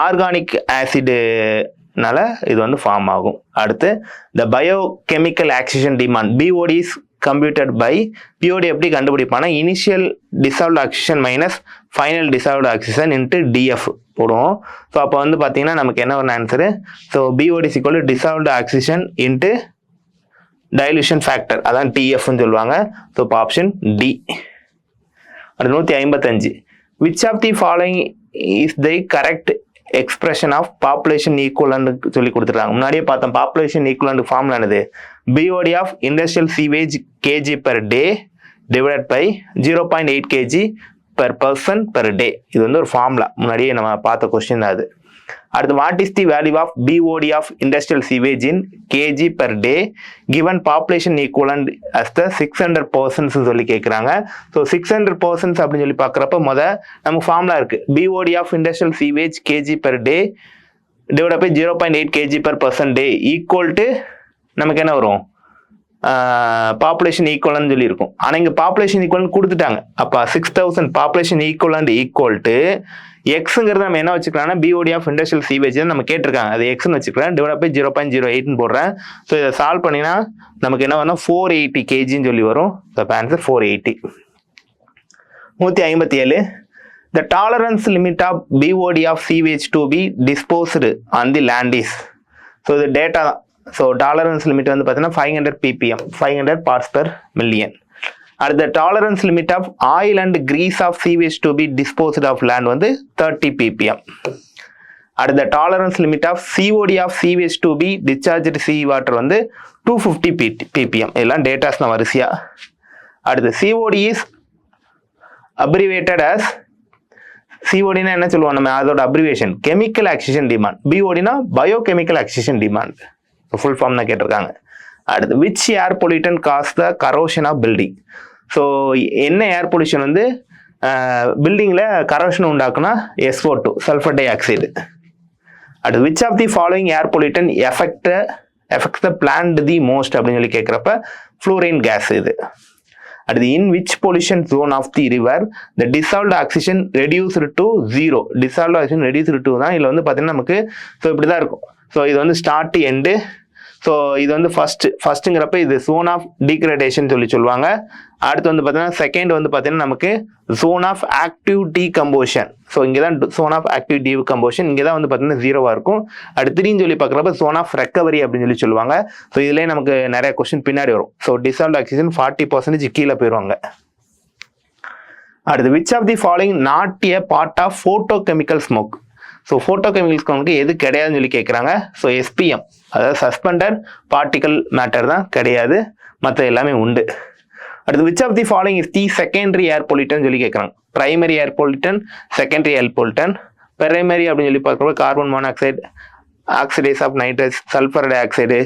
organic ஆசிடுனால இது வந்து ஃபார்ம் ஆகும். அடுத்து the biochemical oxygen demand BOD is computed by, BOD எப்படி கண்டுபிடிப்பானா initial dissolved oxygen minus final dissolved oxygen into DF போடுவோம். ஸோ அப்போ வந்து பார்த்தீங்கன்னா நமக்கு என்ன ஒரு answer, so BOD is equal to dissolved oxygen into dilution factor, அதான் TFன்னு சொல்லுவாங்க. ஸோ இப்போ ஆப்ஷன் D. அது 155 which of the following is the correct expression of population equivalent சொல்லி கொடுத்துருக்காங்க. முன்னாடியே பார்த்தோம் பாப்புலேஷன் ஈக்குவலண்ட் ஃபார்முலா என்னது, BOD of industrial sewage kg per day divided by 0.8 kg per person per day. இது வந்து ஒரு ஃபார்முலா, முன்னாடியே நம்ம பார்த்த கொஸ்டின் தான் அது. அடுத்து what is the value of BOD of industrial sewage in kg per day given population equivalent as the 600 persons சொல்லி கேட்குறாங்க. ஸோ 600 persons அப்படின்னு சொல்லி பார்க்குறப்ப நமக்கு ஃபார்முலா இருக்கு, BOD of industrial sewage kg per day divide by 0.8 kg per person day equal to நமக்கு என்ன வரும், பாப்புலேஷன் ஈக்குவலன்னு சொல்லி இருக்கும். ஆனால் இங்கே பாப்புலேஷன் ஈக்குவலன் கொடுத்துட்டாங்க. அப்போ 6000 பாப்புலேஷன் ஈக்குவலண்ட் ஈக்குவல் டு எக்ஸுங்கிறது நம்ம என்ன வச்சுக்கலாம்னா பிஓடி ஆஃப் இண்டஸ்ட்ரியல் சீவேஜ் நம்ம கேட்டிருக்காங்க. அது எக்ஸ்ன்னு வச்சுக்கலாம். டிவைட் பை 0.08 போடுறேன். ஸோ இதை சால்வ் பண்ணினா நமக்கு என்ன வரும் 480 kgன்னு சொல்லி வரும். So answer 480. 157. The tolerance limit of BOD of sewage to be disposed on the land is. So the data. So tolerance limit வந்து பார்த்தீங்கன்னா 500 ppm, 500 parts per million. At the tolerance limit of oil and grease of sewage to be disposed of land வந்து 30 ppm. At the tolerance limit of COD of sewage to be discharged sea water வந்து 250 ppm. இதெல்லாம் datas நான் வரிசையா. அடுத்து COD is abbreviated as COD என்ன சொல்லுவோம் நம்ம, அதோட அப்ரிவேஷன் கெமிக்கல் ஆக்சிஜன் டிமாண்ட். BODனா biochemical oxygen demand. Full form தான் கேட்டிருக்காங்க. அடுத்து which air pollutant cause the corrosion of building. So என்ன ஏர் பொல்யூஷன் வந்து பில்டிங்கில் கரோஷன் உண்டாக்குனா SO2 சல்ஃபர் டை ஆக்சைடு. அடுத்து which of the following air pollutant effect the plant the most அப்படின்னு சொல்லி கேட்குறப்ப ஃப்ளூரைன் கேஸ் இது. அடுத்து in which pollution zone of the river the dissolved oxygen reduced to 0. Dissolved oxygen reduced to தான். இதில் வந்து பார்த்தீங்கன்னா நமக்கு ஸோ இப்படி தான் இருக்கும். ஸோ இது வந்து ஸ்டார்ட் எண்டு. ஸோ இது வந்து ஃபர்ஸ்ட்டுங்கிறப்ப இது ஜோன் ஆஃப் டீக்ரடேஷன் சொல்லுவாங்க. அடுத்து வந்து பார்த்தீங்கன்னா செகண்ட் வந்து பார்த்தீங்கன்னா நமக்கு zone of active decomposition. So இங்கே தான் ஜோன் ஆஃப் ஆக்டிவ் டீகம்போஷன் இங்கே தான் வந்து பார்த்தீங்கன்னா 0வா இருக்கும். அடுத்துன்னு சொல்லி பார்க்குறப்ப ஜோன் ஆஃப் ரெக்கவரி அப்படின்னு சொல்லுவாங்க. ஸோ இதுலேயே நமக்கு நிறைய கொஸ்டின் பின்னாடி வரும். ஸோ டிசால்வ்டு ஆக்சிஜன் 40% கீழே போயிடுவாங்க. அடுத்து which of the following not a part of photochemical smog. So ஃபோட்டோ கெமிக்கல்ஸ்க்கு எது கிடையாதுன்னு சொல்லி கேட்குறாங்க. ஸோ SPM அதாவது சஸ்பெண்டட் பார்ட்டிகல் மேட்டர் தான் கிடையாது, மற்ற எல்லாமே உண்டு. அடுத்து which of the following is the secondary air pollutant சொல்லி கேட்குறாங்க. Primary air pollutant, secondary air pollutant. Primary அப்படின்னு சொல்லி பார்க்குறப்ப carbon monoxide, oxidize of nitrous, sulphur dioxide.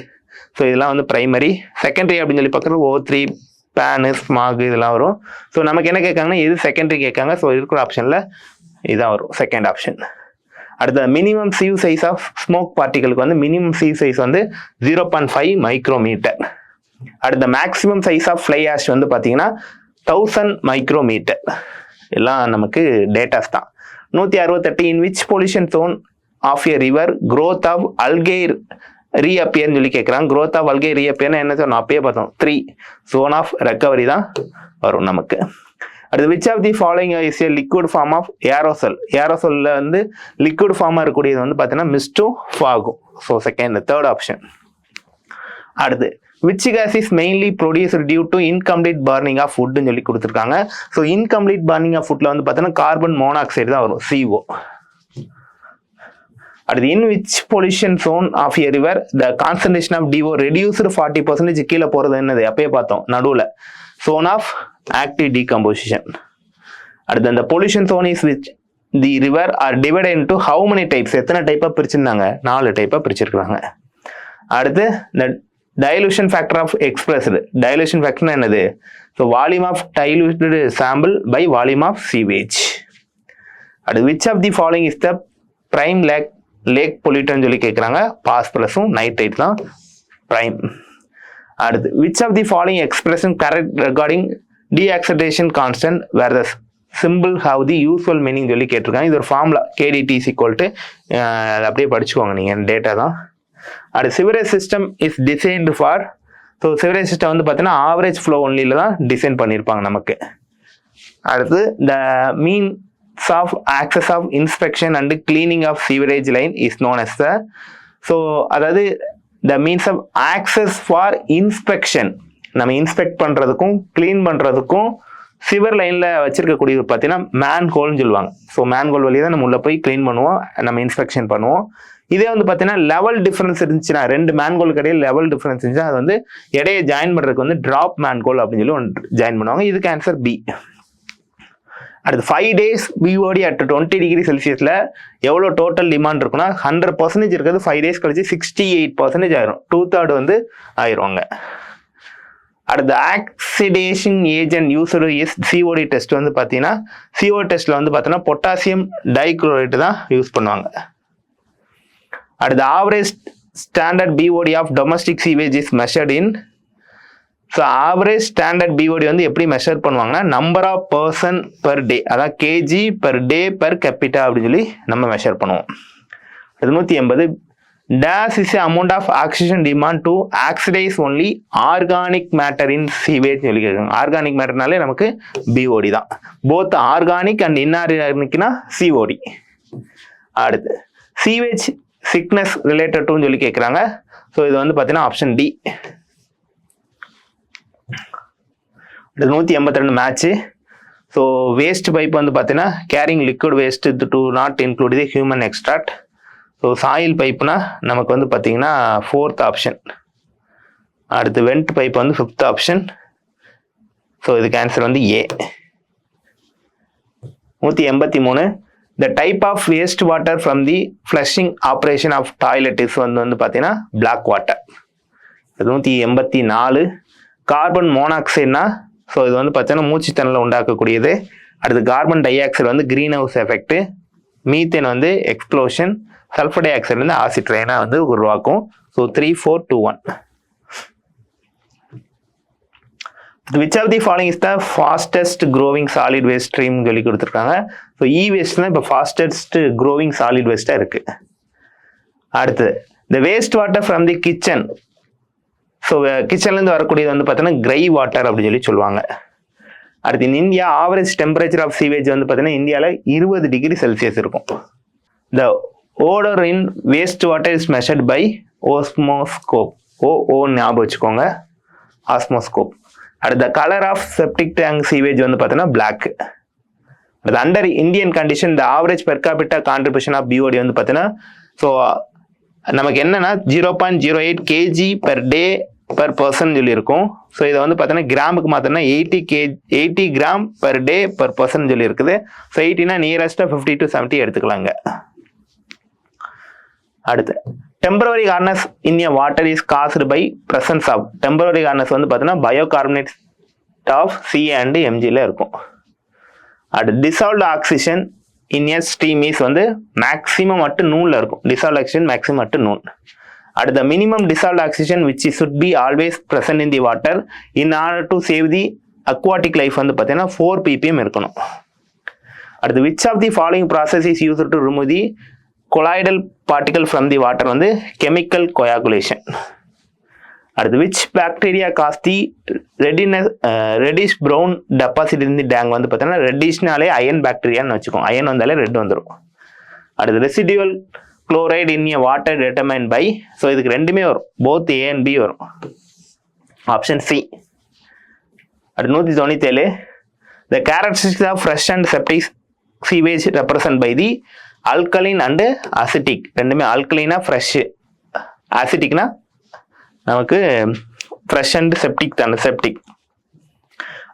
So இதெல்லாம் வந்து பிரைமரி. செகண்டரி அப்படின்னு சொல்லி பார்க்குறப்ப O3, பேனு, ஸ்மாக் இதெல்லாம் வரும். ஸோ நமக்கு என்ன கேட்காங்கன்னா எது செகண்டரி கேட்காங்க. ஸோ இருக்கிற ஆப்ஷனில் இதான் வரும், செகண்ட் ஆப்ஷன். அடுத்த minimum sieve size of smoke பார்ட்டிகளுக்கு வந்து மினிமம் சீவ் சைஸ் வந்து 0.5 மைக்ரோமீட்டர். அடுத்த maximum size of fly ash வந்து பார்த்தீங்கன்னா 1000 மைக்ரோமீட்டர். எல்லாம் நமக்கு டேட்டாஸ் தான். 168. In which pollution zone of a river growth of algae ரீஅப்பியர்னு சொல்லி கேட்குறாங்க. growth ஆஃப் அல்கே ரீஅப்பியர்னா என்ன சொன்னோம், அப்பயே பார்த்தோம் 3 ஜோன் ஆஃப் ரெக்கவரி தான் வரும் நமக்கு. அடுத்து which of the following is a liquid form of aerosol. ஏரோசல்ல வந்து லிக்விட் ஃபார்மாக இருக்கக்கூடியது வந்து பார்த்தீங்கன்னா மிஸ்டும் ஃபாகும். So third option. அடுத்து which gas is mainly produced due to incomplete burning of ஃபுட்னு சொல்லி கொடுத்துருக்காங்க. ஸோ இன்கம்ப்ளீட் பர்னிங் ஆஃப் ஃபுட்ல வந்து பார்த்தீங்கன்னா கார்பன் மோனாக்சைடு தான் வரும், CO. அடுத்து in which pollution zone of a river the concentration of DO reduced 40% கீழே போகிறது என்னது, அப்பயே பார்த்தோம் நடுவில் zone ஆஃப் ஆக்டிவ் டீகம்போசிஷன். அடுத்து அந்த pollution zone is which the river are divided into how many types, எத்தனை டைப்பாக பிரிச்சிருந்தாங்க, 4 டைப்பாக பிரிச்சிருக்காங்க. அடுத்து இந்த dilution factor of expressed. Dilution ஃபேக்டர்னா என்னது, so volume of diluted sample by volume of sewage. அடுத்து which of the following is the prime lake pollutant சொல்லி கேட்குறாங்க. பாஸ்பரஸும் நைட்ரேட் தான் பிரைம். அடுத்து which of the following expression correct regarding deoxidation constant where the simple have the usual meaning சொல்லி கேட்டிருக்காங்க. இது ஒரு ஃபார்முலா KDT = அதை அப்படியே படிச்சுக்கோங்க நீங்கள், டேட்டா தான். அடுத்து sewerage system is designed for. So sewerage system வந்து பார்த்தீங்கன்னா ஆவரேஜ் ஃப்ளோ ஒன்லியில் தான் டிசைன் பண்ணியிருப்பாங்க நமக்கு. அடுத்து the means of access of inspection and cleaning of sewerage line is known as the. So அதாவது the means of access for inspection, நம்ம inspect பண்ணுறதுக்கும் clean பண்ணுறதுக்கும் சிவர் லைனில் வச்சிருக்கக்கூடியது பார்த்தீங்கன்னா மேன்ஹோல்னு சொல்லுவாங்க. ஸோ மேன்ஹோல் வழியாக தான் நம்ம உள்ளே போய் க்ளீன் பண்ணுவோம், நம்ம இன்ஸ்பெக்ஷன் பண்ணுவோம். இதே வந்து பார்த்தீங்கன்னா லெவல் டிஃபரன்ஸ் இருந்துச்சுன்னா, 2 மேன்ஹோலுக்கு இடையே லெவல் டிஃபரன்ஸ் இருந்துச்சுன்னா அது வந்து இடையே ஜாயின் பண்ணுறதுக்கு வந்து ட்ராப் மேன்ஹோல் அப்படின்னு சொல்லி ஒன்று ஜாயின் பண்ணுவாங்க. இதுக்கு ஆன்சர் B. அடுத்து 5 days BOD at 20 degree Celsiusல எவ்வளோ டோட்டல் டிமாண்ட் இருக்குன்னா 100% இருக்கிறது 5 days கழிச்சு 68% ஆயிரும், 2/3 வந்து ஆயிருவாங்க. அடுத்து oxidation agent used is COD test வந்து பார்த்தீங்கன்னா COD டெஸ்ட்ல வந்து பார்த்தீங்கன்னா பொட்டாசியம் டைக்ளோரைடு தான் யூஸ் பண்ணுவாங்க. அடுத்து average standard BOD of domestic sewage is measured in. So average standard BOD வந்து எப்படி மெஷர் பண்ணுவாங்கன்னா number of person per day, அதாவது KG per day per capita அப்படின்னு சொல்லி நம்ம மெஷர் பண்ணுவோம். 180 dash is the amount of oxygen demand to oxidize only organic matter in sewage சொல்லி கேட்குறாங்க. ஆர்கானிக் மேட்டர்னாலே நமக்கு பிஓடி தான். போத் ஆர்கானிக் அண்ட் இன்ஆர்கானிக்னா சிஓடி. அடுத்து சீவேஜ் சிக்னஸ் ரிலேட்டட் டுன்னு சொல்லி கேட்குறாங்க. ஸோ இது வந்து பார்த்தீங்கன்னா option D. 182 match. So waste pipe வந்து பார்த்தீங்கன்னா carrying liquid waste do not include the human extract. So soil பைப்னா நமக்கு வந்து பார்த்தீங்கன்னா 4th ஆப்ஷன். அடுத்து வெண்ட் பைப் வந்து 5th ஆப்ஷன். ஸோ இதுக்கு ஆன்சர் வந்து A. 183 the type of waste water from the flushing operation of toilet is வந்து பார்த்தீங்கன்னா பிளாக் வாட்டர். 184 கார்பன் மோனாக்சைட்னா ஸோ இது வந்து பார்த்தீங்கன்னா மூச்சுத்திணறல் உண்டாக்கக்கூடியது. அடுத்து கார்பன் டை ஆக்சைடு வந்து கிரீன் ஹவுஸ் எஃபெக்ட், மீத்தேன் வந்து எக்ஸ்ப்ளோஷன், சல்ஃபர் டை ஆக்சைடு வந்து ஆசிட் ரெயினா வந்து உருவாக்கும். So 3, 4, 2, 1. Which of the following is the fastest growing solid waste stream சொல்லி கொடுத்துருக்காங்க. ஸோ இ வேஸ்ட் தான் இப்போ ஃபாஸ்டஸ்ட் க்ரோவிங் சாலிட் வேஸ்ட்டாக இருக்கு. அடுத்து the waste water from the kitchen. So கிச்சன்லேருந்து வரக்கூடியது வந்து பார்த்தீங்கன்னா கிரை வாட்டர் அப்படின்னு சொல்லி சொல்லுவாங்க. அடுத்து India average temperature of sewage வந்து பார்த்தீங்கன்னா இந்தியாவில் 20 டிகிரி செல்சியஸ் இருக்கும். The odour in waste water is measured by osmoscope. Oh ஞாபகம் வச்சுக்கோங்க, ஆஸ்மோஸ்கோப். அடுத்த colour of septic tank sewage வந்து பார்த்தீங்கன்னா பிளாக். அடுத்து under Indian condition the average per capita contribution of BOD வந்து பார்த்தீங்கன்னா ஸோ நமக்கு என்னன்னா 0.08 kg per day per person சொல்லி இருக்கும். ஸோ இதை வந்து பார்த்தீங்கன்னா கிராமுக்கு மாத்தினா 80 gram per day per person சொல்லி இருக்குது. ஸோ 80னா நியரஸ்டா 50 to 70 எடுத்துக்கலாங்க. அடுத்து temporary hardness in a water is caused by presence of. Temporary hardness வந்து பார்த்தீங்கன்னா பயோகார்பனேட் ஆஃப் சிஏ அண்ட் எம்ஜியில் இருக்கும். அடுத்து dissolved oxygen in a stream is வந்து மேக்ஸிமம் அட்டு நூனில் இருக்கும். Dissolve oxygen maximum at noon. அடுத்த minimum dissolve oxygen which should be always present in the water in order to save the aquatic life வந்து பார்த்தீங்கன்னா 4 ppm இருக்கணும். அடுத்து which of the following process is use to remove the colloidal particle from the water வந்து chemical coagulation. அடுத்து which bacteria cause the reddish brown deposit in the tank வந்து பார்த்தீங்கன்னா ரெட்டிஷ்னாலே iron பாக்டீரியான்னு வச்சுக்கோங்க. Iron வந்தாலே ரெட் வந்துடும். அடுத்து residual chloride in a water determine by. So இதுக்கு ரெண்டுமே வரும், போத் ஏ அண்ட் பி வரும். Option C. அடுத்து 197 the characteristics of fresh and septic sewage represent by the alkaline and acidic. ரெண்டுமே அல்கலைனா ஃப்ரெஷ், அசிட்டிக்னா நமக்கு ஃப்ரெஷ் அண்ட் செப்டிக் தானே, செப்டிக்.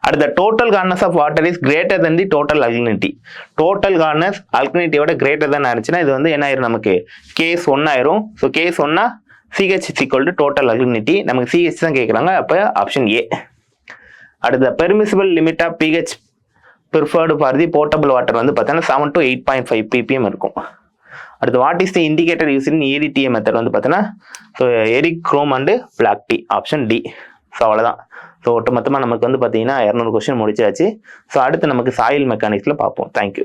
அடுத்த total hardness of water is greater than the total alkalinity. Total hardness அல்கலினிட்டியோட greater தான் இருந்துச்சுன்னா இது வந்து என்ன ஆயிரும், நமக்கு கேஸ் 1 ஆயிரும். ஸோ கேஸ் 1னா CH is equal to total alkalinity. நமக்கு சிஹெச் தான் கேட்குறாங்க, அப்போ ஆப்ஷன் ஏ. அடுத்த permissible limit of pH preferred for the portable water வந்து பார்த்தீங்கன்னா 7 to 8.5 ppm இருக்கும். அடுத்து what is the indicator use in EDTA method வந்து பார்த்தீங்கன்னா so eriochrome and black T. Option D. So அவ்வளோதான். ஸோ ஒட்டுமொத்தமாக நமக்கு வந்து பார்த்தீங்கன்னா 200 கொஸ்டின் முடிச்சாச்சு. ஸோ அடுத்து நமக்கு சாயில் மெக்கானிக்ஸில் பார்ப்போம். தேங்க்யூ.